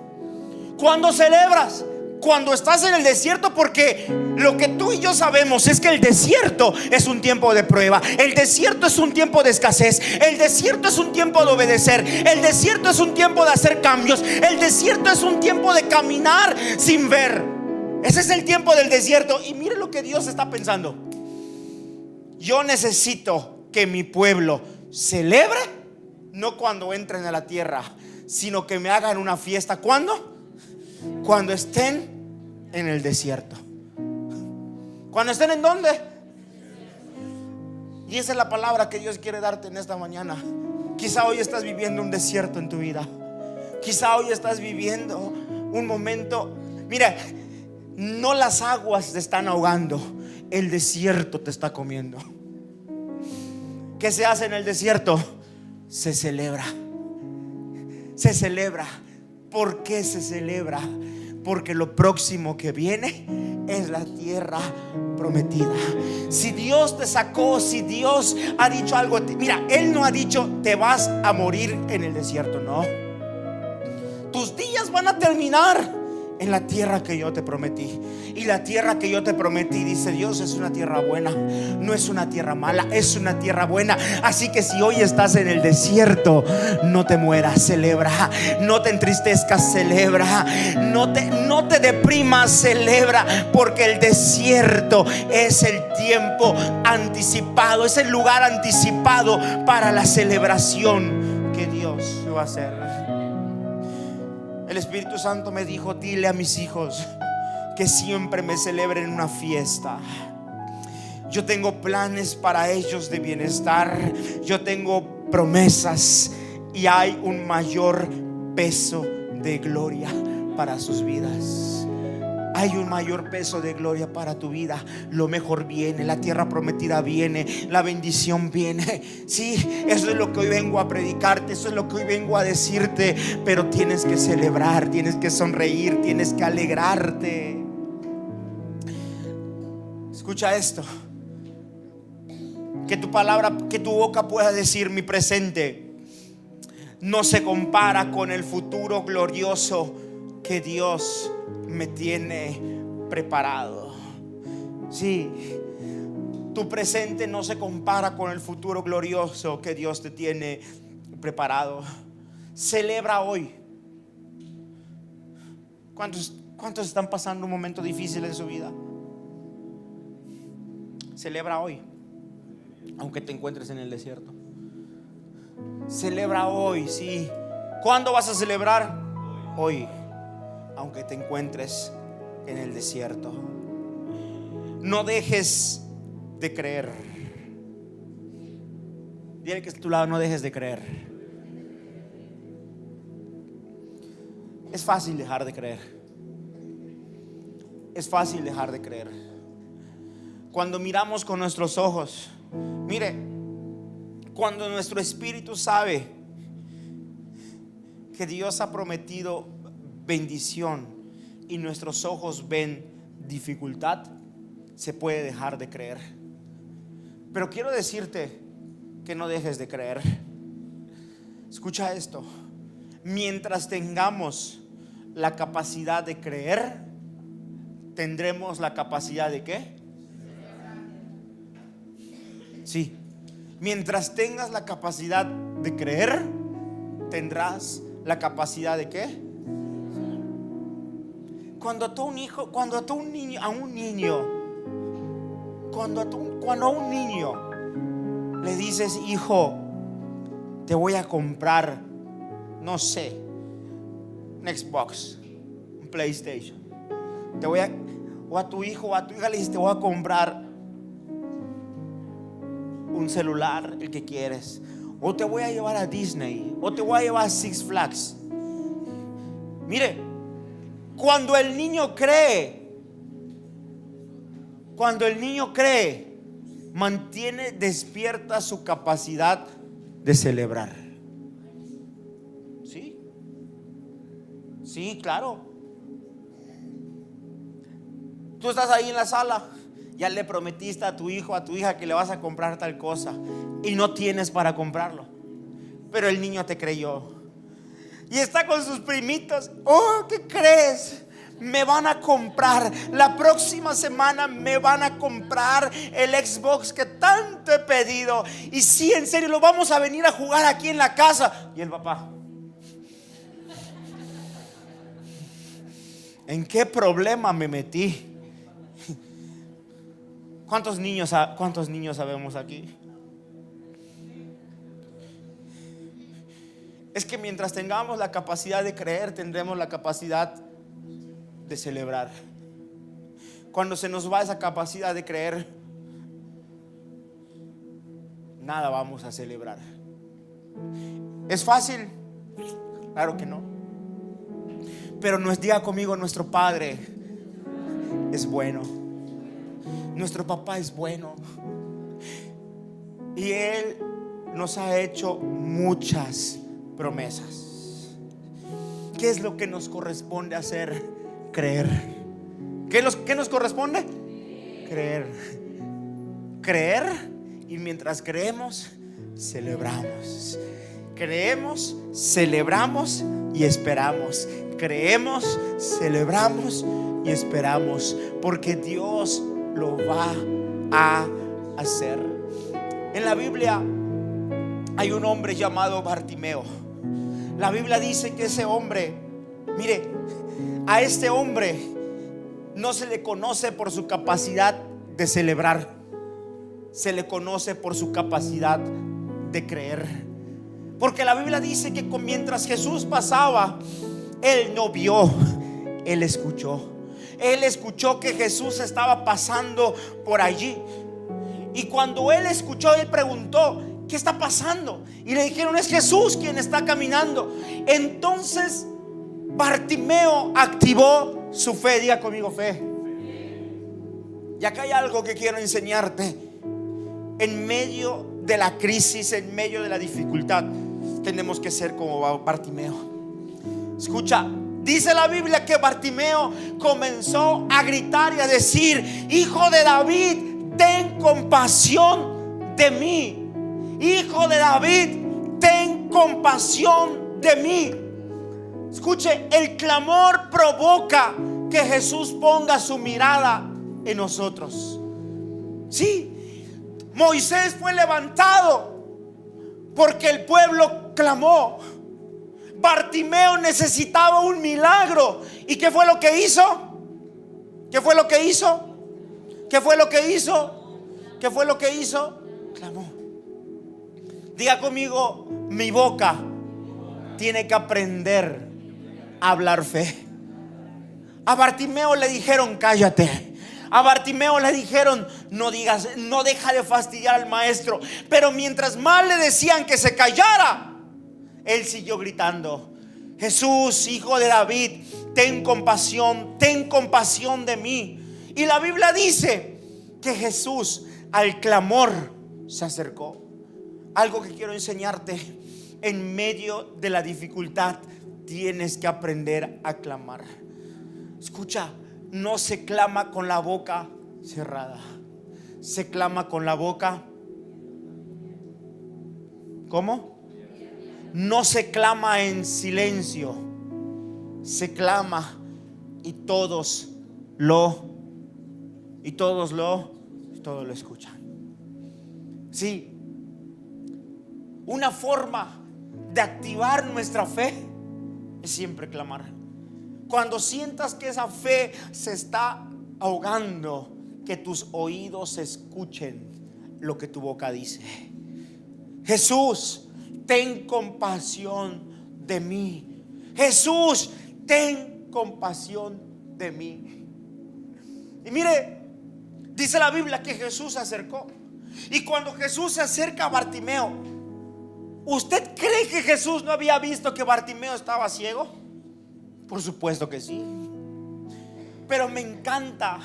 cuando celebras, cuando estás en el desierto. Porque lo que tú y yo sabemos es que el desierto es un tiempo de prueba. El desierto es un tiempo de escasez. El desierto es un tiempo de obedecer. El desierto es un tiempo de hacer cambios. El desierto es un tiempo de caminar sin ver. Ese es el tiempo del desierto. Y mire lo que Dios está pensando: yo necesito que mi pueblo celebre, no cuando entren a la tierra, sino que me hagan una fiesta. ¿Cuándo? Cuando estén en el desierto. ¿Cuando estén en dónde? Y esa es la palabra que Dios quiere darte en esta mañana. Quizá hoy estás viviendo un desierto en tu vida. Quizá hoy estás viviendo un momento. Mira, no las aguas te están ahogando, el desierto te está comiendo. ¿Qué se hace en el desierto? Se celebra. Se celebra. ¿Por qué se celebra? Porque lo próximo que viene es la tierra prometida. Si Dios te sacó, si Dios ha dicho algo, mira, Él no ha dicho te vas a morir en el desierto, no. Tus días van a terminar en la tierra que yo te prometí. Y la tierra que yo te prometí, dice Dios, es una tierra buena. No es una tierra mala, es una tierra buena. Así que si hoy estás en el desierto, no te mueras, celebra. No te entristezcas, celebra. No te deprimas, celebra. Porque el desierto es el tiempo anticipado, es el lugar anticipado para la celebración que Dios va a hacer. El Espíritu Santo me dijo: dile a mis hijos que siempre me celebren una fiesta. Yo tengo planes para ellos de bienestar. Yo tengo promesas y hay un mayor peso de gloria para sus vidas. Hay un mayor peso de gloria para tu vida. Lo mejor viene, la tierra prometida viene, la bendición viene. Sí, eso es lo que hoy vengo a predicarte, eso es lo que hoy vengo a decirte. Pero tienes que celebrar, tienes que sonreír, tienes que alegrarte. Escucha esto. Que tu palabra, que tu boca pueda decir: mi presente no se compara con el futuro glorioso que Dios me tiene preparado. Sí, tu presente no se compara con el futuro glorioso que Dios te tiene preparado. Celebra hoy. ¿Cuántos están pasando un momento difícil en su vida? Celebra hoy, aunque te encuentres en el desierto. Celebra hoy, sí. ¿Cuándo vas a celebrar? Hoy, aunque te encuentres en el desierto. No dejes de creer. Dile que está a tu lado: no dejes de creer. Es fácil dejar de creer. Es fácil dejar de creer. Cuando miramos con nuestros ojos, mire, cuando nuestro espíritu sabe que Dios ha prometido bendición y nuestros ojos ven dificultad, se puede dejar de creer. Pero quiero decirte que no dejes de creer. Escucha esto: mientras tengamos la capacidad de creer, tendremos la capacidad de ¿qué? Sí, mientras tengas la capacidad de creer, tendrás la capacidad de ¿qué? Cuando a un niño le dices: hijo, te voy a comprar, no sé, un Xbox, un PlayStation, o a tu hijo o a tu hija le dices: te voy a comprar un celular, el que quieres, o te voy a llevar a Disney, o te voy a llevar a Six Flags. Mire, cuando el niño cree, mantiene despierta su capacidad de celebrar. Sí, sí, claro. Tú estás ahí en la sala, ya le prometiste a tu hijo, a tu hija que le vas a comprar tal cosa y no tienes para comprarlo, pero el niño te creyó y está con sus primitos. Oh, ¿qué crees? Me van a comprar, la próxima semana me van a comprar el Xbox que tanto he pedido. Y sí, en serio, lo vamos a venir a jugar aquí en la casa. Y el papá: ¿en qué problema me metí? ¿Cuántos niños sabemos aquí? Es que mientras tengamos la capacidad de creer, tendremos la capacidad de celebrar. Cuando se nos va esa capacidad de creer, nada vamos a celebrar. ¿Es fácil? Claro que no. Pero diga conmigo: nuestro Padre es bueno. Nuestro papá es bueno. Y Él nos ha hecho muchas promesas. ¿Qué es lo que nos corresponde hacer? Creer. ¿Qué nos corresponde? Creer. Creer. Y mientras creemos, celebramos. Creemos, celebramos y esperamos. Creemos, celebramos y esperamos, porque Dios lo va a hacer. En la Biblia hay un hombre llamado Bartimeo. La Biblia dice que ese hombre, mire, a este hombre no se le conoce por su capacidad de celebrar, se le conoce por su capacidad de creer. Porque la Biblia dice que mientras Jesús pasaba, Él no vio, él escuchó. Él escuchó que Jesús estaba pasando por allí. Y cuando él escuchó, él preguntó: ¿qué está pasando? Y le dijeron: es Jesús quien está caminando. Entonces Bartimeo activó su fe. Diga conmigo: fe. Y acá hay algo que quiero enseñarte. En medio de la crisis, en medio de la dificultad, tenemos que ser como Bartimeo. Escucha, dice la Biblia que Bartimeo comenzó a gritar y a decir: hijo de David, ten compasión de mí. Hijo de David, ten compasión de mí. Escuche, el clamor provoca que Jesús ponga su mirada en nosotros. Sí, Moisés fue levantado porque el pueblo clamó. Bartimeo necesitaba un milagro. ¿Y qué fue lo que hizo? ¿Qué fue lo que hizo? ¿Qué fue lo que hizo? ¿Qué fue lo que hizo? Clamó. Diga conmigo: mi boca tiene que aprender a hablar fe. A Bartimeo le dijeron: cállate. A Bartimeo le dijeron: no digas, no deja de fastidiar al maestro. Pero mientras más le decían que se callara, él siguió gritando: Jesús, hijo de David, ten compasión de mí. Y la Biblia dice que Jesús al clamor se acercó. Algo que quiero enseñarte: en medio de la dificultad tienes que aprender a clamar. Escucha, no se clama con la boca cerrada, se clama con la boca. ¿Cómo? No se clama en silencio, se clama y todos lo escuchan. Sí, una forma de activar nuestra fe es siempre clamar. Cuando sientas que esa fe se está ahogando, que tus oídos escuchen lo que tu boca dice: Jesús, ten compasión de mí. Jesús, ten compasión de mí. Y mire, dice la Biblia que Jesús se acercó. Y cuando Jesús se acerca a Bartimeo, ¿usted cree que Jesús no había visto que Bartimeo estaba ciego? Por supuesto que sí. Pero me encanta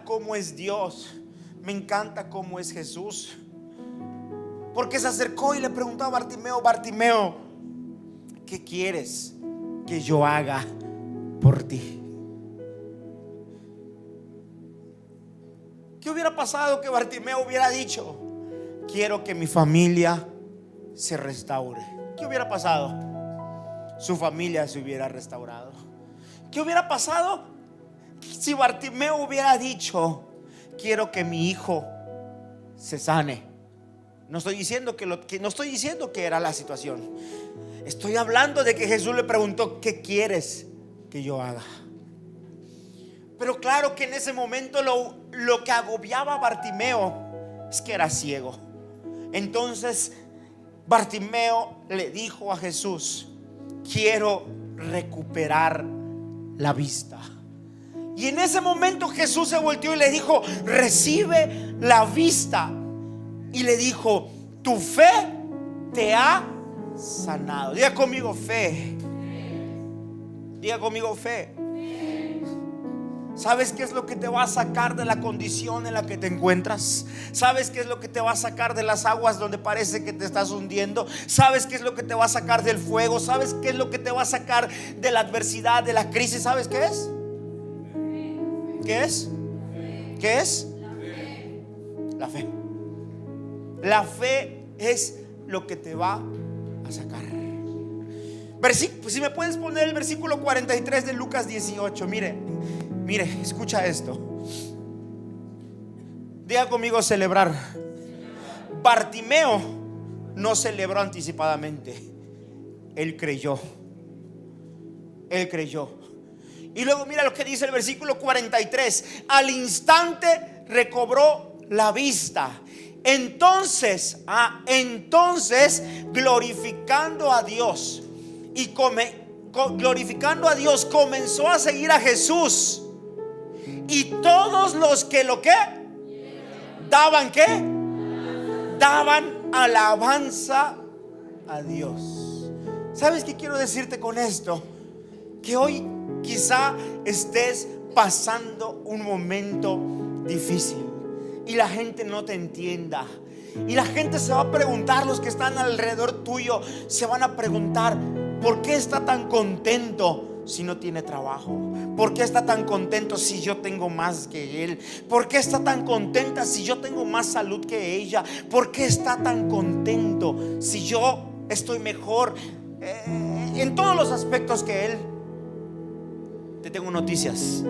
cómo es Dios. Me encanta cómo es Jesús. Porque se acercó y le preguntó a Bartimeo: Bartimeo, ¿qué quieres que yo haga por ti? ¿Qué hubiera pasado que Bartimeo hubiera dicho: quiero que mi familia se restaure? ¿Qué hubiera pasado? Su familia se hubiera restaurado. ¿Qué hubiera pasado si Bartimeo hubiera dicho: quiero que mi hijo se sane? No estoy diciendo que era la situación. Estoy hablando de que Jesús le preguntó: ¿qué quieres que yo haga? Pero claro que en ese momento lo que agobiaba a Bartimeo es que era ciego. Entonces Bartimeo le dijo a Jesús: quiero recuperar la vista. Y en ese momento Jesús se volteó y le dijo: recibe la vista. Y le dijo: tu fe te ha sanado. Diga conmigo: fe. Diga conmigo: fe. ¿Sabes qué es lo que te va a sacar de la condición en la que te encuentras? ¿Sabes qué es lo que te va a sacar de las aguas donde parece que te estás hundiendo? ¿Sabes qué es lo que te va a sacar del fuego? ¿Sabes qué es lo que te va a sacar de la adversidad, de la crisis? ¿Sabes qué es? ¿Qué es? ¿Qué es? La fe. La fe es lo que te va a sacar. Si me puedes poner el versículo 43 de Lucas 18. Mire, escucha esto. Diga conmigo: celebrar. Bartimeo no celebró anticipadamente. Él creyó. Y luego mira lo que dice el versículo 43. Al instante recobró la vista. Entonces glorificando a Dios y glorificando a Dios, comenzó a seguir a Jesús. Y todos los que lo que daban, ¿qué? Daban alabanza a Dios. ¿Sabes qué quiero decirte con esto? Que hoy quizá estés pasando un momento difícil y la gente no te entienda. Y la gente se va a preguntar, los que están alrededor tuyo se van a preguntar: ¿por qué está tan contento si no tiene trabajo? ¿Por qué está tan contento si yo tengo más que él? ¿Por qué está tan contenta si yo tengo más salud que ella? ¿Por qué está tan contento si yo estoy mejor en todos los aspectos que él? Te tengo noticias.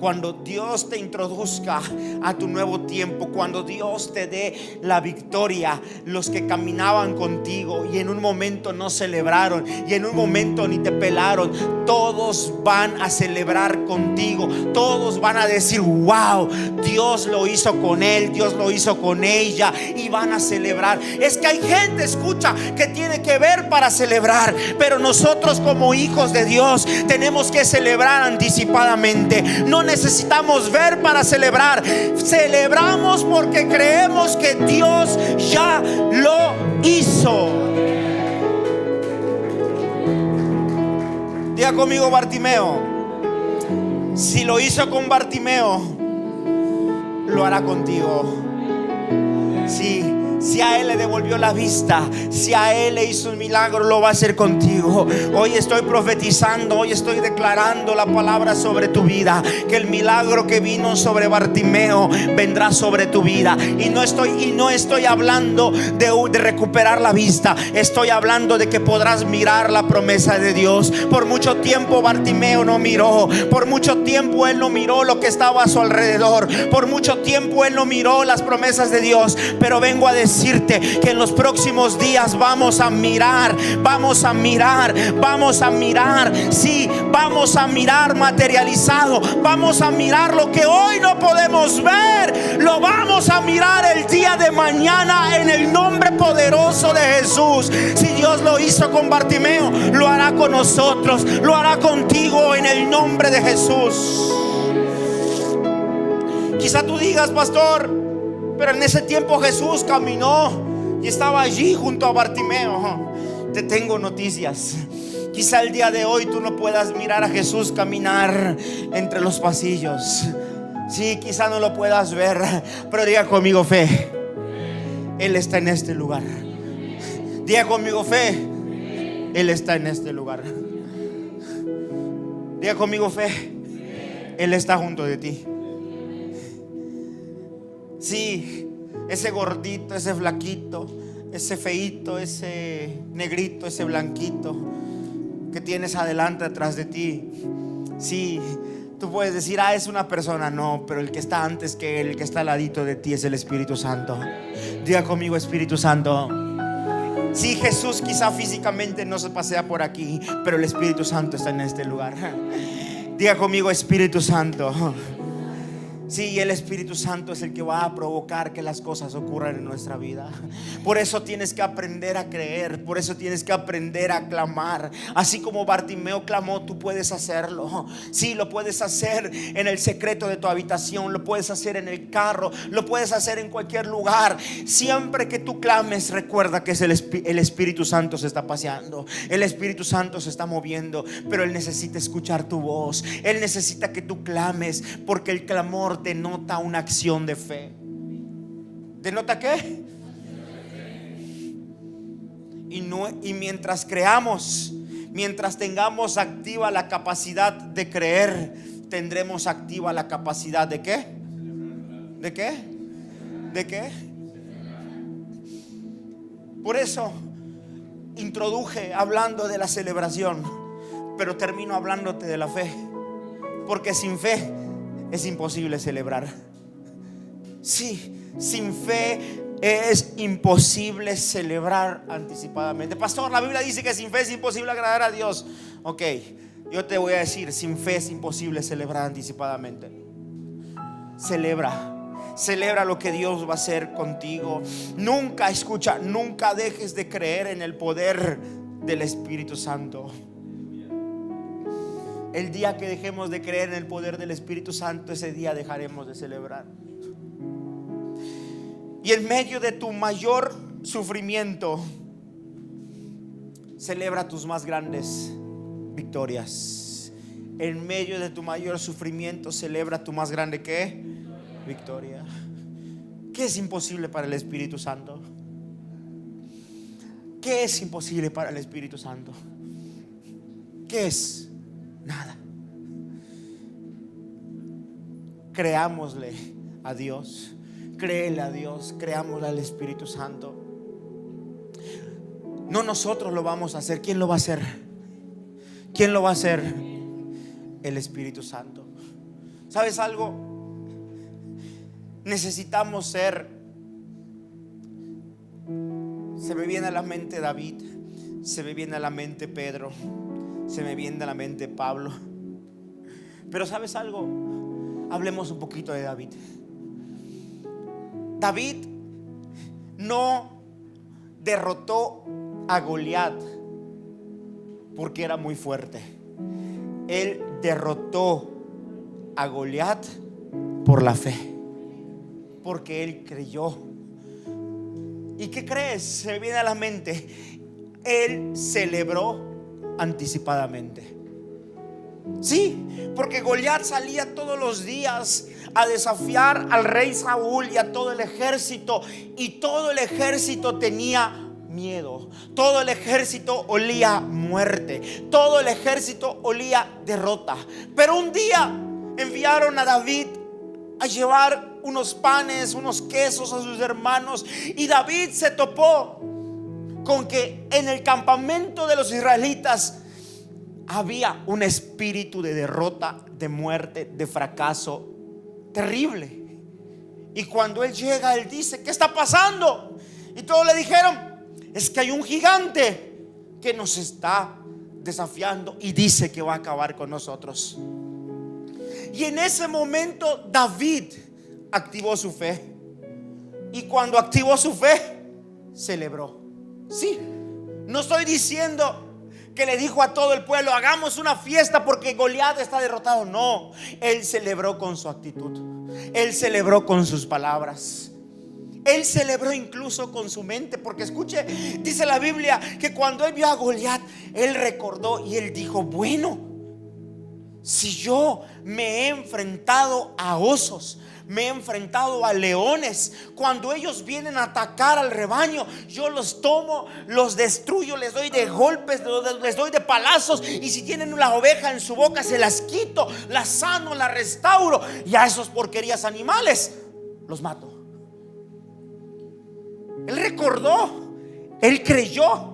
Cuando Dios te introduzca a tu nuevo tiempo, cuando Dios te dé la victoria, los que caminaban contigo y en un momento no celebraron y en un momento ni te pelaron, todos van a celebrar contigo. Todos van a decir: wow, Dios lo hizo con él, Dios lo hizo con ella, y van a celebrar. Es que hay gente, escucha, que tiene que ver para celebrar, pero nosotros como hijos de Dios tenemos que celebrar anticipadamente. No necesitamos ver para celebrar. Celebramos porque creemos que Dios ya lo hizo. Diga conmigo: Bartimeo. Si lo hizo con Bartimeo, lo hará contigo. Si a él le devolvió la vista, si a él le hizo un milagro, lo va a hacer contigo. Hoy estoy profetizando, hoy estoy declarando la palabra sobre tu vida, que el milagro que vino sobre Bartimeo vendrá sobre tu vida. Y no estoy hablando de recuperar la vista. Estoy hablando de que podrás mirar la promesa de Dios. Por mucho tiempo Bartimeo no miró. Por mucho tiempo él no miró lo que estaba a su alrededor. Por mucho tiempo él no miró las promesas de Dios. Pero vengo a decirte que en los próximos días vamos a mirar. Sí, vamos a mirar materializado. Vamos a mirar lo que hoy no podemos ver. Lo vamos a mirar el día de mañana en el nombre poderoso de Jesús. Si Dios lo hizo con Bartimeo, lo hará con nosotros, lo hará contigo en el nombre de Jesús. Quizá tú digas: pastor, pero en ese tiempo Jesús caminó y estaba allí junto a Bartimeo. Te tengo noticias. Quizá el día de hoy tú no puedas mirar a Jesús caminar entre los pasillos. Sí, quizá no lo puedas ver, pero diga conmigo: fe. Él está en este lugar. Diga conmigo: fe. Él está en este lugar. Diga conmigo: fe. Él está junto de ti. Sí, ese gordito, ese flaquito, ese feito, ese negrito, ese blanquito que tienes adelante, atrás de ti. Sí, tú puedes decir: es una persona. No, pero el que está antes que él, el que está al ladito de ti, es el Espíritu Santo. Diga conmigo: Espíritu Santo. Sí, Jesús quizá físicamente no se pasea por aquí, pero el Espíritu Santo está en este lugar. Diga conmigo: Espíritu Santo. Sí, el Espíritu Santo es el que va a provocar que las cosas ocurran en nuestra vida. Por eso tienes que aprender a creer. Por eso tienes que aprender a clamar. Así como Bartimeo clamó, tú puedes hacerlo. Sí, lo puedes hacer en el secreto de tu habitación. Lo puedes hacer en el carro. Lo puedes hacer en cualquier lugar. Siempre que tú clames, recuerda que es el Espíritu Santo se está paseando. El Espíritu Santo se está moviendo. Pero Él necesita escuchar tu voz. Él necesita que tú clames, porque el clamor denota una acción de fe. ¿Denota qué? Y mientras creamos, mientras tengamos activa la capacidad de creer, tendremos activa la capacidad de ¿qué? ¿De qué? ¿De qué? Por eso introduje hablando de la celebración, pero termino hablándote de la fe, porque sin fe es imposible celebrar. Sí, sin fe es imposible celebrar anticipadamente. Pastor, la Biblia dice que sin fe es imposible agradar a Dios. Ok, yo te voy a decir: sin fe es imposible celebrar anticipadamente. Celebra lo que Dios va a hacer contigo. Nunca dejes de creer en el poder del Espíritu Santo. El día que dejemos de creer en el poder del Espíritu Santo, ese día dejaremos de celebrar. Y en medio de tu mayor sufrimiento, celebra tus más grandes victorias. En medio de tu mayor sufrimiento, celebra tu más grande ¿qué? Victoria. ¿Qué es imposible para el Espíritu Santo? ¿Qué es imposible para el Espíritu Santo? ¿Qué es? Nada. Creámosle a Dios. Créele a Dios. Creámosle al Espíritu Santo. No nosotros lo vamos a hacer. ¿Quién lo va a hacer? ¿Quién lo va a hacer? El Espíritu Santo. ¿Sabes algo? Necesitamos ser. Se me viene a la mente David, se me viene a la mente Pedro, se me viene a la mente Pablo. Pero ¿sabes algo? Hablemos un poquito de David. David no derrotó a Goliat porque era muy fuerte. Él derrotó a Goliat por la fe, porque él creyó. ¿Y qué crees? Se me viene a la mente. Él celebró anticipadamente. Sí, porque Goliat salía todos los días a desafiar al rey Saúl y a todo el ejército. Y todo el ejército tenía miedo. Todo el ejército olía muerte. Todo el ejército olía derrota. Pero un día enviaron a David a llevar unos panes, unos quesos a sus hermanos. Y David se topó con que en el campamento de los israelitas había un espíritu de derrota, de muerte, de fracaso terrible. Y cuando él llega, él dice: ¿qué está pasando? Y todos le dijeron: es que hay un gigante que nos está desafiando y dice que va a acabar con nosotros. Y en ese momento David activó su fe. Y cuando activó su fe, celebró. Sí, no estoy diciendo que le dijo a todo el pueblo: hagamos una fiesta porque Goliat está derrotado. No, él celebró con su actitud. Él celebró con sus palabras. Él celebró incluso con su mente. Porque escuche, dice la Biblia que cuando él vio a Goliat, él recordó y él dijo: bueno, si yo me he enfrentado a osos, me he enfrentado a leones, cuando ellos vienen a atacar al rebaño, yo los tomo, los destruyo, les doy de golpes, les doy de palazos. Y si tienen una oveja en su boca, se las quito, las sano, las restauro. Y a esos porquerías animales los mato. Él recordó, él creyó.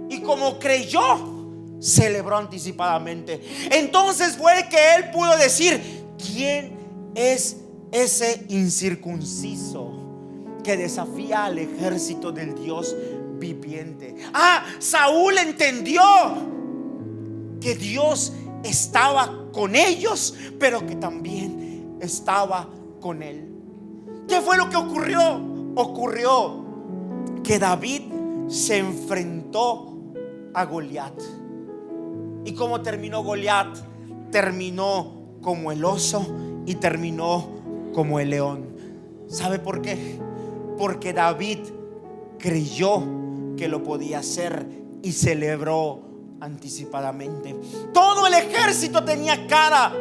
Y como creyó, celebró anticipadamente. Entonces fue que él pudo decir: ¿quién es ese incircunciso que desafía al ejército del Dios viviente? Saúl entendió que Dios estaba con ellos, pero que también estaba con él. ¿Qué fue lo que ocurrió? Ocurrió que David se enfrentó a Goliat. ¿Y cómo terminó Goliat? Terminó como el oso y terminó como el león. ¿Sabe por qué? Porque David creyó que lo podía hacer y celebró anticipadamente. Todo el ejército tenía cara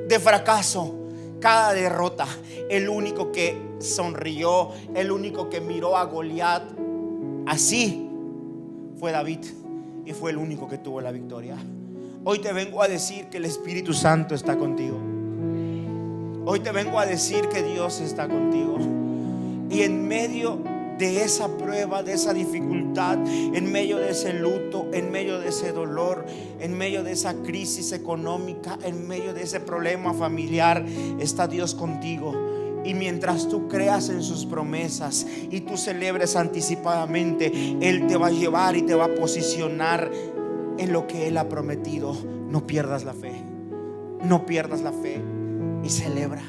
de fracaso, cara de derrota. El único que sonrió, el único que miró a Goliat así, fue David. Y fue el único que tuvo la victoria. Hoy te vengo a decir que el Espíritu Santo está contigo. Hoy te vengo a decir que Dios está contigo. Y en medio de esa prueba, de esa dificultad, en medio de ese luto, en medio de ese dolor, en medio de esa crisis económica, en medio de ese problema familiar, está Dios contigo. Y mientras tú creas en sus promesas y tú celebres anticipadamente, Él te va a llevar y te va a posicionar en lo que Él ha prometido. No pierdas la fe. No pierdas la fe y celebra.